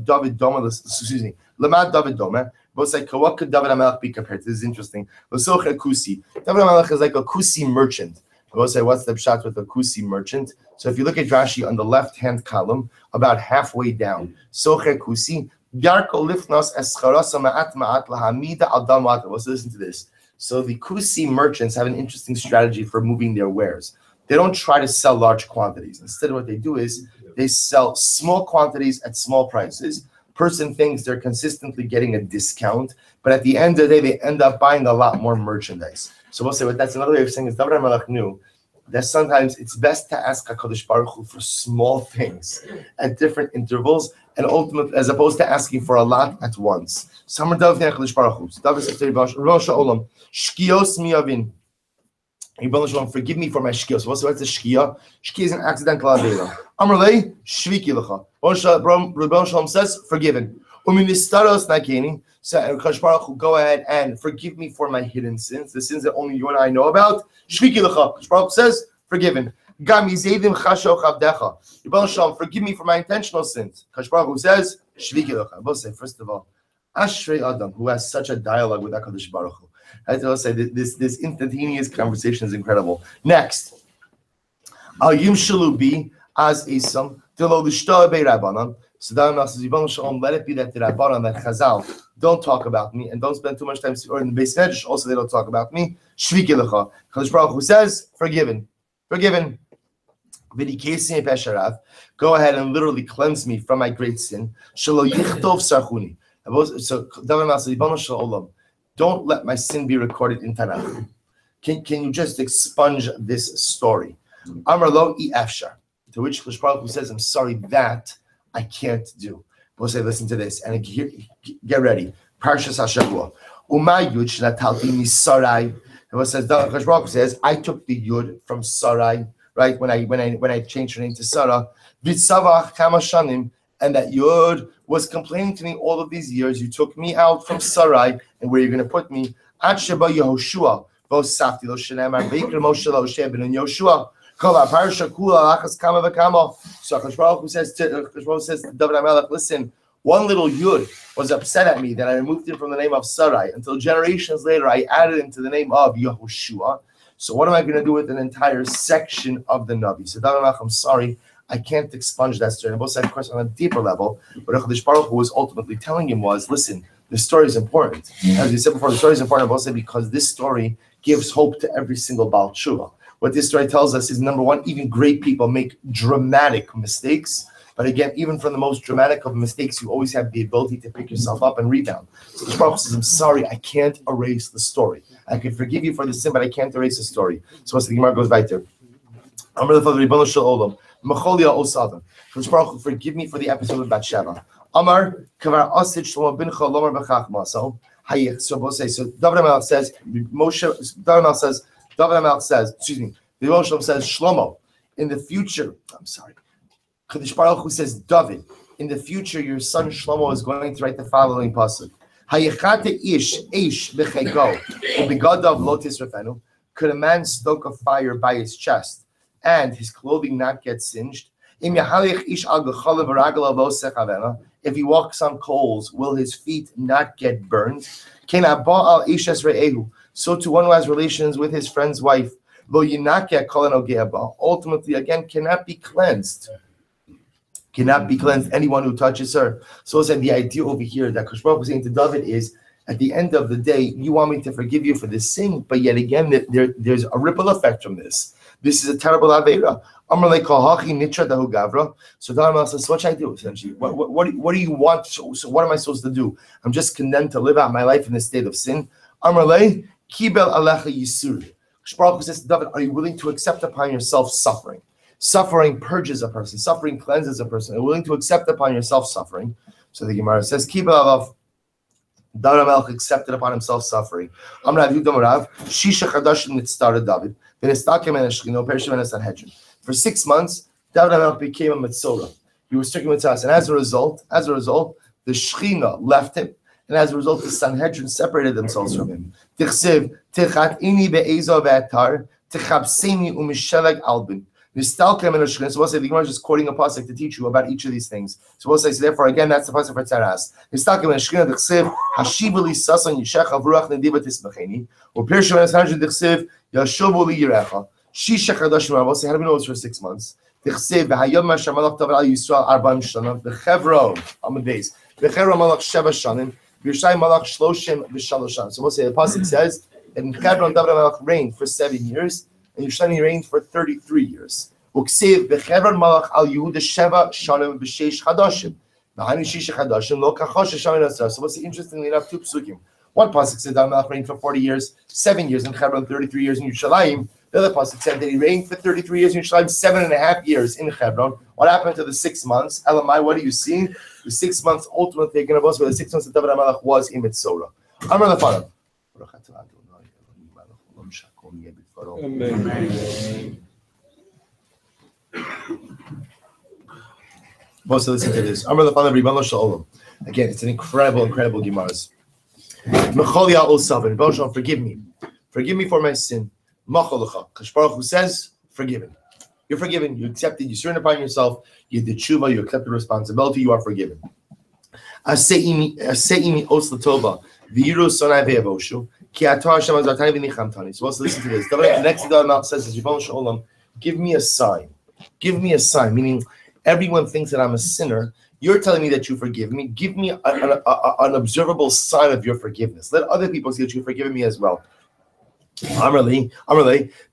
David Doma, excuse me. Lama David Doma. Both say, what could David HaMelech be compared to? This is interesting. David HaMelech is like a kusi merchant. Both say, what's the pshat with a kusi merchant? So if you look at Rashi on the left-hand column, about halfway down, Socher kusi, Yarko lifnos escharasa ma'at ma'at lahamida adam ma'at. Let's listen to this. So the kusi merchants have an interesting strategy for moving their wares. They don't try to sell large quantities. Instead, what they do is they sell small quantities at small prices. Person thinks they're consistently getting a discount, but at the end of the day, they end up buying a lot more merchandise. So we'll say, that's another way of saying is David HaMelech knew that sometimes it's best to ask HaKadosh Baruch Hu for small things at different intervals, and ultimately, as opposed to asking for a lot at once. David says to Rosh Olam, Shkios miyavin. Forgive me for my shkios. What's the shkia? Shkia is an accidental avera. Amrlei shviki lecha. Rabbi Shalom says, forgiven. Uministaros nakeni. So Kadosh Baruch Hu, go ahead and forgive me for my hidden sins, the sins that only you and I know about. Shviki lecha. Kadosh Baruch Hu says, forgiven. Gam yizedim chasho chavdecha. Rabbi Shalom, forgive me for my intentional sins. Kadosh Baruch Hu says, shviki lecha. Both say, first of all, Ashrei Adam, who has such a dialogue with HaKadosh Baruch Hu. I will say this instantaneous conversation is incredible. Next, Al Yim Shalubi as Isam Dilo Lishta Be Rabbanan. So that says, Yibon Shalom, let it be that the Rabbanan, that Chazal, don't talk about me and don't spend too much time, or in the Beis Medrash also they don't talk about me. Shviki lecha. Kadosh Baruch Hu says, forgiven. V'dikesi pesharav. Go ahead and literally cleanse me from my great sin. Shelo yichtov sarchuni. So David says, Yibon Shalom, don't let my sin be recorded in Tanakh. Can you just expunge this story? Amar lo I afshar. To which Kadosh Baruch Hu says, I'm sorry, that I can't do. We'll say, listen to this, and get ready. Parshas HaShavua. Uma Yud shnatalti misarai. And what says, Kadosh Baruch Hu says, I took the Yud from Sarai, right? When I changed her name to Sarah. V'tzavach kama shanim. And that Yud was complaining to me all of these years. You took me out from Sarai, and where you're going to put me? Ad sheba Yehoshua. V'osafti lo shenemar. V'ikra Moshe lo sheben and Yoshua. So Akash Baruch Hu says to David HaMelech, listen, one little Yud was upset at me that I removed him from the name of Sarai. Until generations later, I added him to the name of Yehoshua. So what am I going to do with an entire section of the Navi? So David HaMelech, I'm sorry, I can't expunge that story. And both sides, of course, on a deeper level, what Akash Baruch Hu was ultimately telling him was, listen, the story is important. As we said before, the story is important, both sides, because this story gives hope to every single Baal Tshuva. What this story tells us is, number one, even great people make dramatic mistakes. But again, even from the most dramatic of mistakes, you always have the ability to pick yourself up and rebound. So the Prophet says, I'm sorry, I can't erase the story. I can forgive you for the sin, but I can't erase the story. So what's the Gemara goes right there. Forgive me for the episode of Bathsheba. Amar kavar asid shlomo bincha lomar b'chachmaso. So David HaMelech says, David HaMelech says, the Rosh says, Shlomo, in the future, Kadosh Baruch Hu says, David, in the future, your son Shlomo is going to write the following pasuk. Hayechate ish b'chego ubigadav lo tisrafenu. Could a man stoke a fire by his chest and his clothing not get singed? If he walks on coals, will his feet not get burned? So to one who has relations with his friend's wife, ultimately again cannot be cleansed. Cannot be cleansed, anyone who touches her. So it's the idea over here that Kadosh Baruch Hu was saying to David is, at the end of the day, you want me to forgive you for this sin, but yet again, there's a ripple effect from this. This is a terrible aveira. So David says, what should I do essentially? What do you want? So what am I supposed to do? I'm just condemned to live out my life in the state of sin. Amarle kibel alecha yisur. Baruch Hu says to David, are you willing to accept upon yourself suffering? Suffering purges a person. Suffering cleanses a person. Are you willing to accept upon yourself suffering? So the Gemara says, kibel alav. David HaMelech accepted upon himself suffering. Amrav Yudam Rav Shisha Chadashim Nitztar David. Then Estakim and Eshchino Perishim and Sanhedrin. For 6 months, David HaMelech became a Metzora. He was stricken with Tzas, and as a result, the Shechina left him, and as a result, the Sanhedrin separated themselves from him. Tichsev Tichatini beEzov ve'atar Tichabseni u'misheleg albin. So we'll say the Gemara is just quoting a pasuk to teach you about each of these things. So we'll say, so therefore, again, that's the pasuk for Tzaras. We'll say, how do we know it's for 6 months? So we'll say the pasuk says that in Hebron, David HaMelech reigned for 7 years. And Yerushalmi reigned for 33 years. Uksiv bechevron malach al Yehuda sheva shanim b'sheish chadashim. Nahani shish chadashim lo kachosh shamin asar. So what's interestingly enough, 2 psukim. One pasuk said David HaMelech reigned for 40 years, 7 years in Hebron, 33 years in Yerushalayim. The other pasuk said that he reigned for 33 years in Yerushalayim, 7.5 years in Hebron. What happened to the 6 months? Elamai, what do you see? The 6 months ultimately are going to boast where the 6 months that David HaMelech was in Mitzorah. Amar lefanam. Amen. So listen to this. Again, it's an incredible Gemaras. Forgive me. Forgive me for my sin. Kadosh Baruch Hu says, forgiven. You're forgiven. You accepted. You surrender upon yourself. You did tshuva. You accepted responsibility. You are forgiven. Aseimi oslatova v'yiru sonai ve'avoshu. So also listen to this. The next thing David HaMelech says is, give me a sign. Give me a sign. Meaning, everyone thinks that I'm a sinner. You're telling me that you forgive me. Give me an observable sign of your forgiveness. Let other people see that you've forgiven me as well. Amarli,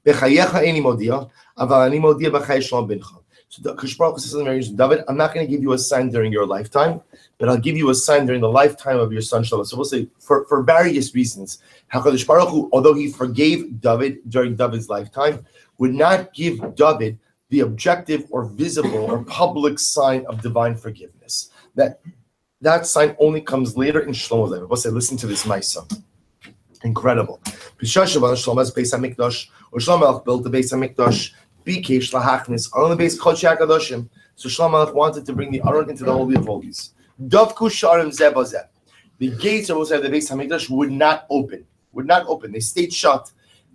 bechayecha eni modia, aval ani modia b'chay shalom bincha. So Kadosh Baruch Hu says to David, I'm not going to give you a sign during your lifetime, but I'll give you a sign during the lifetime of your son Shlomo. So we'll say, for various reasons, how Kadosh Baruch Hu, although he forgave David during David's lifetime, would not give David the objective or visible or public sign of divine forgiveness. That sign only comes later in Shlomo's life. We'll say, listen to this, Maisa. Incredible. Shlomo built the Beis HaMikdash, Bikesh Lahachnis, on the base Kodesh HaKadoshim. So Shlomo wanted to bring the Aron into the Holy of Holies. Davku Sharim Zeh Bazeh. The gates of the Beis HaMikdash would not open. They stayed shut.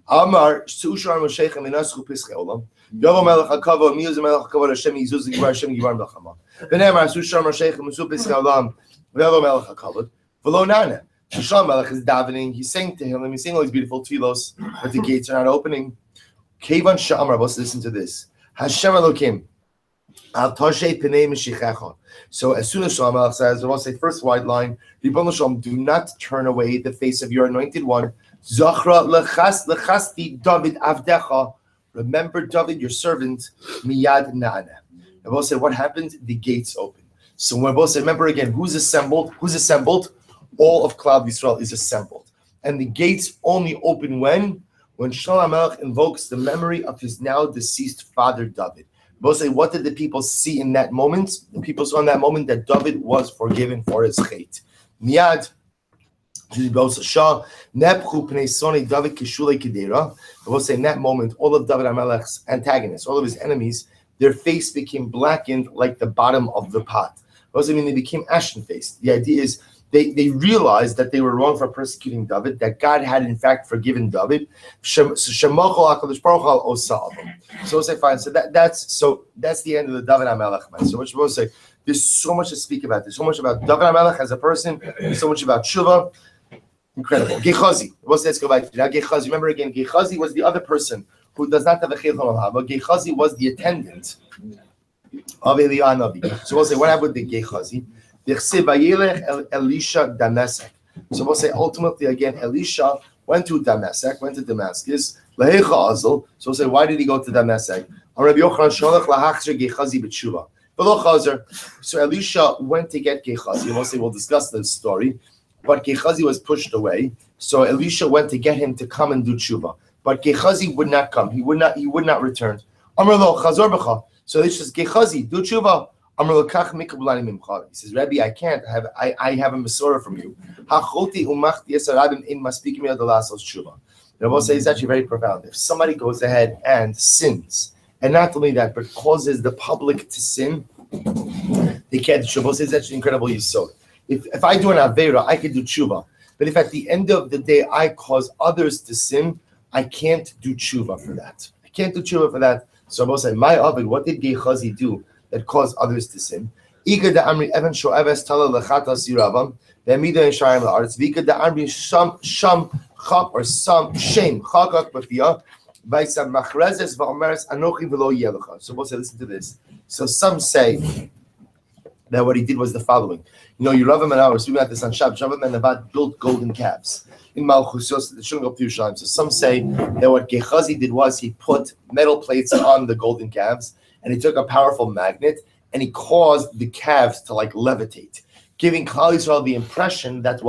Amar Sushar Mosheichem Inaschu Pischei Olam. Yovo Melech HaKavod, Miyuz Melech HaKavod, Hashem Yizuz Givar, Hashem Givar Melchama. V'ne'emar Sushar Mosheichem Inaschu Pischei Olam. Yovo Melech HaKavod. V'lo Nana. Shlomo Melech is davening. He's saying to him, he's saying all these beautiful tefillos, but the gates are not opening. Kevan Sha'amar, let's listen to this. Hashem Elokim. Al Toshe Pnei Meshichecha. So as soon as Shlomo Melech says, we'll say first wide line, Ribbon Shalom, do not turn away the face of your anointed one. Zachra lechasti David avdecha. Remember David, your servant. Miyad na'ana. And we'll say what happened? The gates open. So when we'll say, remember again, who's assembled? All of Klal Yisrael is assembled, and the gates only open when Shlomo Melech invokes the memory of his now deceased father David. We'll say, what did the people see in that moment? The people saw in that moment that David was forgiven for his hate. Miyad. We'll say in that moment, all of David HaMelech's antagonists, all of his enemies, their face became blackened like the bottom of the pot. What does it mean? They became ashen-faced. The idea is they realized that they were wrong for persecuting David, that God had in fact forgiven David. So we'll say fine. So that's the end of the David HaMelech. So what we'll say, there's so much to speak about. There's so much about David HaMelech as a person. There's so much about Tshuva. Incredible. Gehazi. Let's go back to now. Gehazi. Remember again, Gehazi was the other person who does not have a chilul olam, but Gehazi was the attendant of Eliyahu Navi. So we'll say, what happened with the Gehazi? Elisha Damascus. So we'll say, ultimately again, Elisha went to Damascus. So we'll say, why did he go to Damascus? So Elisha went to get Gehazi. We'll say, we'll discuss this story. But Gehazi was pushed away, so Elisha went to get him to come and do tshuva. But Gehazi would not come; he would not return. Amar lo chazor b'cha. So Elisha says, Gehazi, do tshuva. Amar lo kach mikabulani mimcha. He says, Rabbi, I can't. I have a mesorah from you. Hacholti umachti esarabim in maspikim yad lasos tshuva. The Rabbi says it's actually very profound. If somebody goes ahead and sins, and not only that, but causes the public to sin, they can't do tshuva. It's actually incredible yisod. If I do an Aveira, I can do tshuva. But if at the end of the day I cause others to sin, I can't do tshuva for that. So I will say, my Avid, what did Gehazi do that caused others to sin? Iga da amri even sho'eves tala lechatas yiravam ve'amida in shayim la'aretz v'ika da amri sham chak or sam shem chakak b'fiyah v'isam machrezes v'omeres anochi v'lo yelecha. So we'll say, listen to this. So some say that what he did was the following. Yeravam and I were speaking about this on Shabbat. Yeravam and Nevad built golden calves in Malchus. So it shouldn't go up to Yerushalayim. So some say that what Gehazi did was he put metal plates on the golden calves, and he took a powerful magnet, and he caused the calves to levitate, giving Klal Yisrael the impression that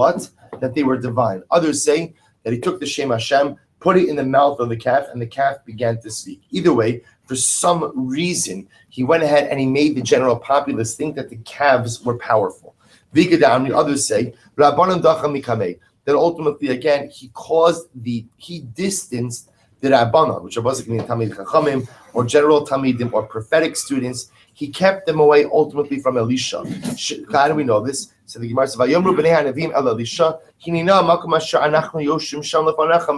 they were divine. Others say that he took the Shem Hashem, put it in the mouth of the calf, and the calf began to speak. Either way, for some reason, he went ahead and he made the general populace think that the calves were powerful. Others say that ultimately, again, he distanced the Rabbanon, which are basically Talmid Chachamim or general Talmidim or prophetic students. He kept them away ultimately from Elisha. How do we know this? So the Gemara says, "Vayomru bnei hanavim el Elisha, hinina makom asher anachnu yoshim sham lefanecha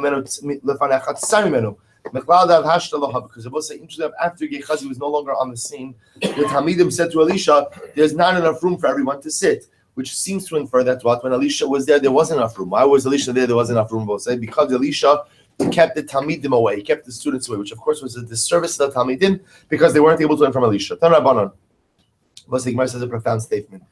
lefanecha tzar mimenu." Because it was interesting, after Gehazi was no longer on the scene, the Talmidim said to Elisha, "There's not enough room for everyone to sit," which seems to infer that when Elisha was there wasn't enough room. Why was Elisha there? There wasn't enough room. We'll say because Elisha kept the Talmidim away, he kept the students away, which of course was a disservice to the Talmidim because they weren't able to learn from Elisha. Tan Rabbanon. The Gemara says a profound statement.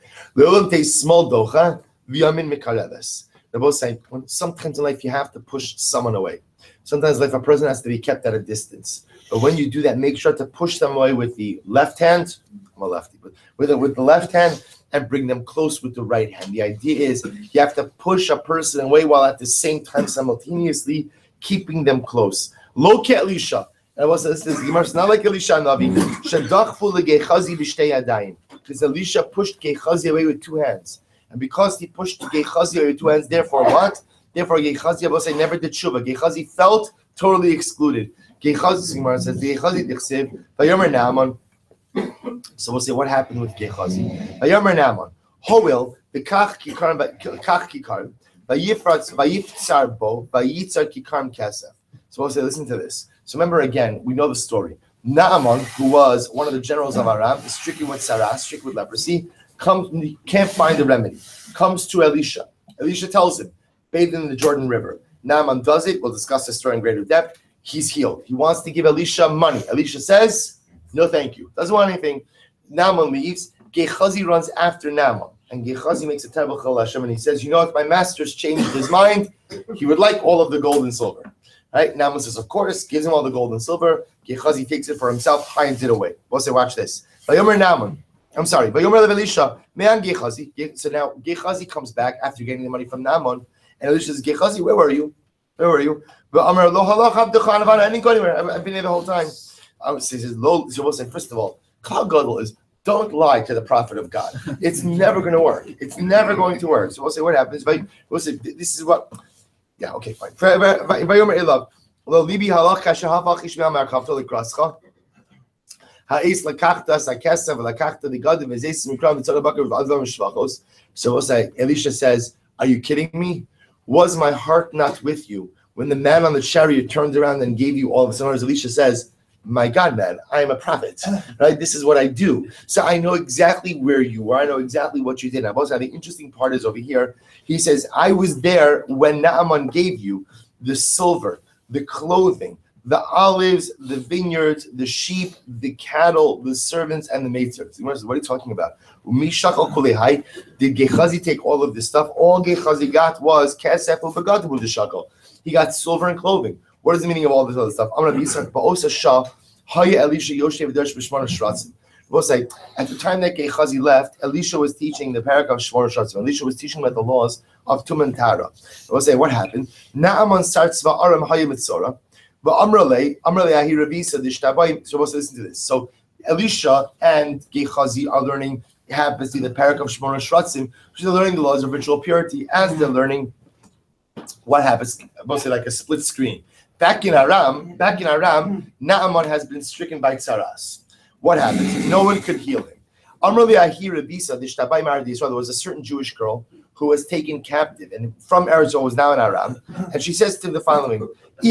Small docha v'yamin mikareves. They're both saying sometimes in life you have to push someone away. Sometimes life a person has to be kept at a distance. But when you do that, make sure to push them away with the left hand. I'm a lefty, but with the left hand and bring them close with the right hand. The idea is you have to push a person away while at the same time simultaneously keeping them close. Loke Elisha. And what's this? This Gemara is not like Elisha Navi. Shadachfu leGehazi b'shtei yadayim. Because Elisha pushed Gehazi away with 2 hands, and because he pushed Gehazi away with 2 hands, therefore what? Therefore Gehazi never did tshuva. Gehazi felt totally excluded. Gehazi, Gemara says, Gehazi dichsev vayomer Naaman. So we'll say what happened with Gehazi. Vayomer Naaman. Hoil v'kach kikarim vayifratz vayiftzar bo vayitzar kikarim kesef. So we'll say, listen to this. So remember again, we know the story. Naaman, who was one of the generals of Aram, is stricken with saras, stricken with leprosy, can't find the remedy. Comes to Elisha. Elisha tells him, bathe in the Jordan River. Naaman does it. We'll discuss the story in greater depth. He's healed. He wants to give Elisha money. Elisha says, no thank you. Doesn't want anything. Naaman leaves. Gehazi runs after Naaman. And Gehazi makes a terrible chil Hashem, and he says, you know what, my master's changed his mind. He would like all of the gold and silver. Right? Naaman says, of course, gives him all the gold and silver. Gehazi takes it for himself, hides it away. We'll say, watch this. Vayomer Naaman. Vayomer Elisha. Me'an Gehazi. So now Gehazi comes back after getting the money from Naaman, and Elisha says, Gehazi, where were you? Where were you? I didn't go anywhere. I've been here the whole time. He says, we'll say, first of all, Klal Gadol is, don't lie to the prophet of God. It's never going to work. It's never going to work. So we'll say, what happens? We'll say, this is what. Yeah, okay, fine. Vayomer Elav. Lo libi halach kasher hafach ishmael marchavto lekrascha. Ha'is lakachta sakesa v'lakachta ligadim v'zeis mikram v'tzara bakar v'advam shvachos. So we'll say, Elisha says, are you kidding me? Was my heart not with you when the man on the chariot turned around and gave you all of his honors? Elisha says, my God, man, I am a prophet, right? This is what I do. So I know exactly where you were. I know exactly what you did. Now, also, the interesting part is over here. He says, I was there when Naaman gave you the silver, the clothing, the olives, the vineyards, the sheep, the cattle, the servants, and the maidservants. What are you talking about? Did Gehazi take all of this stuff? All Gehazi got was kesef u'begadim u'deshakal. He got silver and clothing. What is the meaning of all this other stuff? We'll say, at the time that Gehazi left, Elisha was teaching the parak of Shmona Shratzim. Elisha was teaching about the laws of Tum and Tara. We'll say, what happened? Naaman starts va'aram hayimitzora, va'amrale ahi ravisa dishtabayim. So we'll say, listen to this. So Elisha and Gehazi are learning, happens to be the parak of Shmona Shratzim, which is learning the laws of ritual purity, as they're learning what happens, we'll say like a split screen. Back in Aram, Naaman has been stricken by tsaras. What happens? No one could heal him. There was a certain Jewish girl who was taken captive and from Eretz was now in Aram, and she says to him the following: if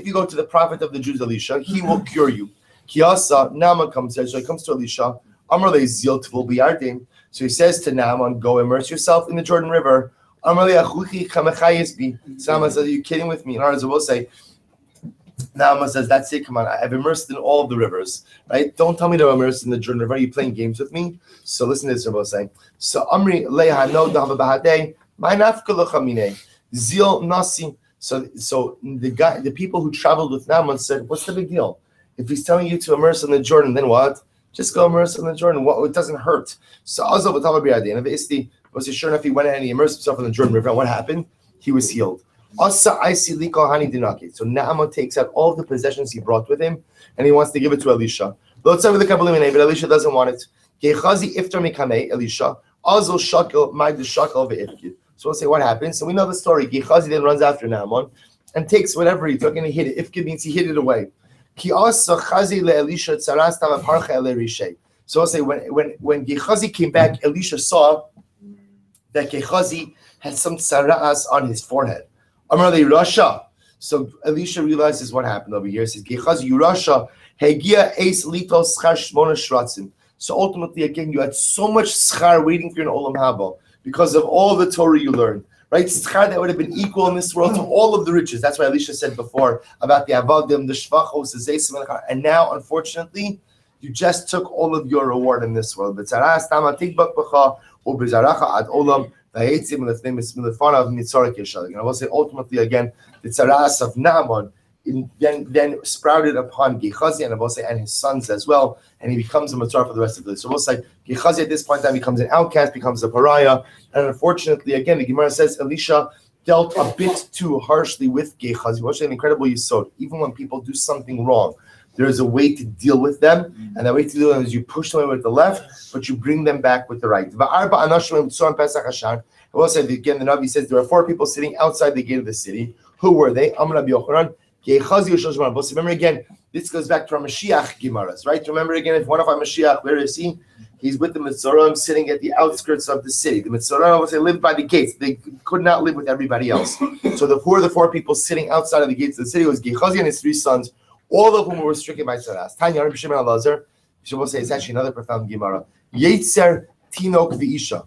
you go to the prophet of the Jews, Elisha, he will cure you. Naaman comes there, so he comes to Elisha. So he says to Naaman, go immerse yourself in the Jordan River. Naaman says, are you kidding with me? In other words, we'll say, Naaman says, that's it, come on, I've immersed in all of the rivers, right? Don't tell me to immerse in the Jordan River. Are you playing games with me? So listen to this, we'll say. So Amri lehano dahava my nafka zil nasi. So the people who traveled with Naaman said, what's the big deal? If he's telling you to immerse in the Jordan, then what? Just go immerse in the Jordan. It doesn't hurt. So Azov was sure enough, he went ahead and he immersed himself in the Jordan River. And what happened? He was healed. So Naaman takes out all of the possessions he brought with him, and he wants to give it to Elisha. But Elisha doesn't want it. So we'll say what happens. So we know the story. Gehazi then runs after Naaman and takes whatever he took and he hid it. Ifkid means he hid it away. So I'll say when Gehazi came back, Elisha saw that Gehazi had some tsaras on his forehead. Amrali Rasha. So Elisha realizes what happened over here. He says, Gehazi, you Rasha, Hegia Eis Litos Schar Shmona Shratzim. So ultimately, again, you had so much schar waiting for you in Olam Haba because of all the Torah you learned. Right? Schar that would have been equal in this world to all of the riches. That's why Elisha said before about the Avadim, the Shvachos, the Zeisim, and now, unfortunately, you just took all of your reward in this world. And I will say ultimately again, the tzaras of Naaman then sprouted upon Gehazi and I will say and his sons as well, and he becomes a matzar for the rest of this. So we'll say Gehazi at this point in time becomes an outcast, becomes a pariah, and unfortunately again the Gemara says Elisha dealt a bit too harshly with Gechazi. What's an incredible yisod. Even when people do something wrong, there is a way to deal with them, and that way to deal with them is you push them away with the left, but you bring them back with the right. I will say again, the Navi says there are 4 people sitting outside the gate of the city. Who were they? Remember again, this goes back to our Mashiach Gemaras, right? Remember again, if one of our Mashiach, where is he? He's with the Mitzorim sitting at the outskirts of the city. The Mitzorim, they lived by the gates. They could not live with everybody else. So the 4 people sitting outside of the gates of the city was Gechazi and his 3 sons, all of whom were stricken by Tzaras. Tanya Rabbi Shimon Elazar, Shabbos say it's actually another profound Gemara. Yetzer Tinok V'isha.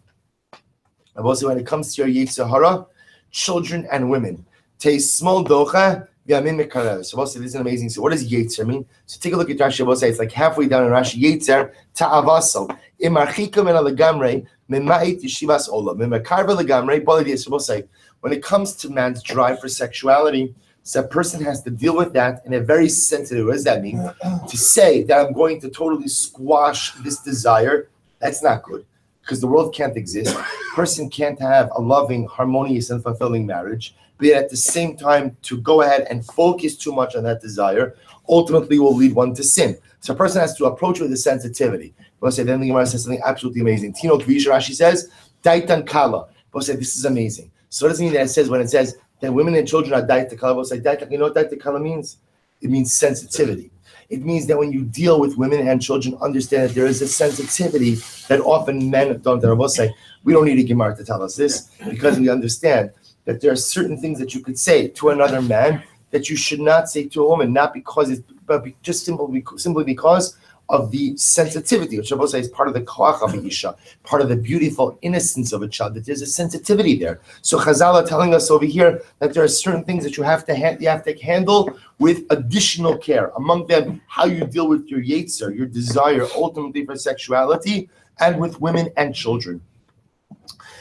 I will say when it comes to your Yetzer Hara, children and women. Te small docha. So this is an amazing. So what does Yetzer mean? So take a look at Rashi. I will say it's like halfway down in Rashi. Yetzer ta'avaso imarchika min alagamre memait yeshivas olam mekarva lagamre bolidiyas. I will say when it comes to man's drive for sexuality, so a person has to deal with that in a very sensitive. What does that mean? To say that I'm going to totally squash this desire, that's not good, because the world can't exist. A person can't have a loving, harmonious, and fulfilling marriage. But yet at the same time, to go ahead and focus too much on that desire ultimately will lead one to sin. So a person has to approach with a sensitivity. But say then the Gemara says something absolutely amazing. Tino Kvish Rashi says, Daitan Kala. But say this is amazing. So what does it mean that it says when it says that women and children are Daita Kala? But say Daita, you know what Daita Kala means? It means sensitivity. It means that when you deal with women and children, understand that there is a sensitivity that often men don't. That will say, we don't need a Gemara to tell us this, because we understand that there are certain things that you could say to another man that you should not say to a woman, not because it's, but just simply because of the sensitivity, which I will say is part of the koach of a isha, part of the beautiful innocence of a child, that there's a sensitivity there. So Chazal are telling us over here that there are certain things that you have to handle with additional care. Among them, how you deal with your yetzer, your desire ultimately for sexuality, and with women and children.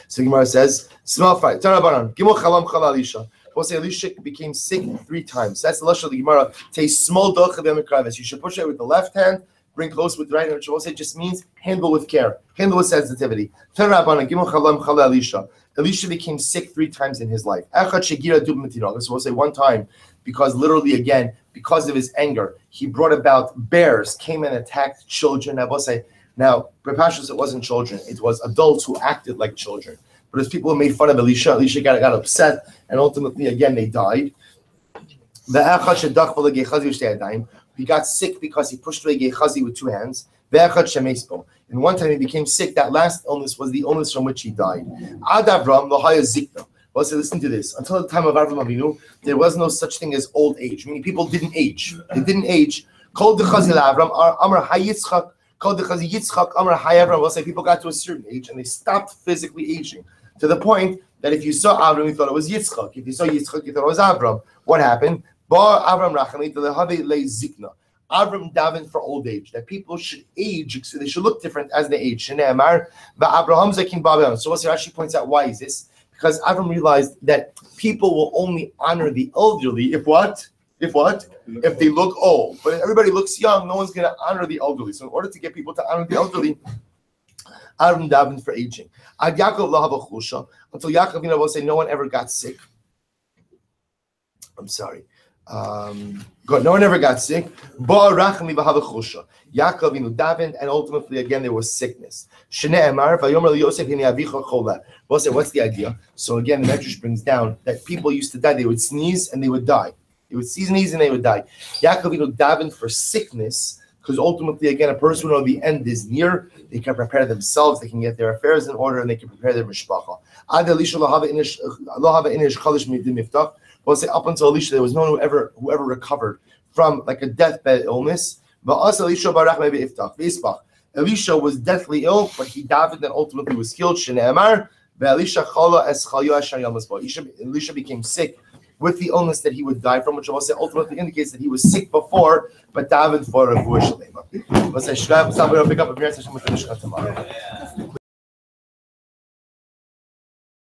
So Gemara says, small fight. Gimel chalam chala Elisha. We'll say Elisha became sick 3 times. That's the lashon of the Gemara. Take small docha v'emikraves. You should push it with the left hand, bring close with the right hand, which we'll say just means handle with care, handle with sensitivity. Gimel chalam chala Elisha. Elisha became sick 3 times in his life. Echad shegira dub mitino. So we'll say 1 time, because literally again, because of his anger, he brought about bears came and attacked children. I will say. Now, Prepashas, it wasn't children, it was adults who acted like children. But as people who made fun of Elisha got upset, and ultimately, again, they died. He got sick because he pushed away Gechazi with 2 hands. And one time he became sick. That last illness was the illness from which he died. Ad Avram, well, so listen to this. Until the time of Avram Avinu, there was no such thing as old age, meaning people didn't age. They didn't age. Called the Chazil Avram, Amar Hayitzchak. Called the Chazi Yitzchak Amar Hayavram. We'll say people got to a certain age and they stopped physically aging to the point that if you saw Avram, you thought it was Yitzchak. If you saw Yitzchak, you thought it was Avram. What happened? Ba Avram Rachami to the Have Le Zikna. Avram davened for old age, that people should age, so they should look different as they age. Shneimar Abraham Zakin Babel. So Rashi actually points out why is this? Because Avram realized that people will only honor the elderly if what? If they look old. But if everybody looks young, no one's going to honor the elderly. So in order to get people to honor the elderly, Avram davened for aging. Ad Yaakov lahava chusha. Until Yaakov, will say no one ever got sick. I'm sorry. Good. No one ever got sick. Ba rachmi v'hava chusha. Yaakov davened, and ultimately again there was sickness. Shnei Emar v'yomer Yosef hini avicha chola. We'll say what's the idea? So again, the Medrash brings down that people used to die. They would sneeze and they would die. They would sneeze and they would die. Yaakov davened for sickness, because ultimately, again, a person will know the end is near. They can prepare themselves, they can get their affairs in order, and they can prepare their mishpacha. We'll say up until Elisha, there was no one who ever recovered from like a deathbed illness. Elisha was deathly ill, but he davened and ultimately was killed. Elisha became sick with the illness that he would die from, which also ultimately indicates that he was sick before, but davened for a refuah shalema.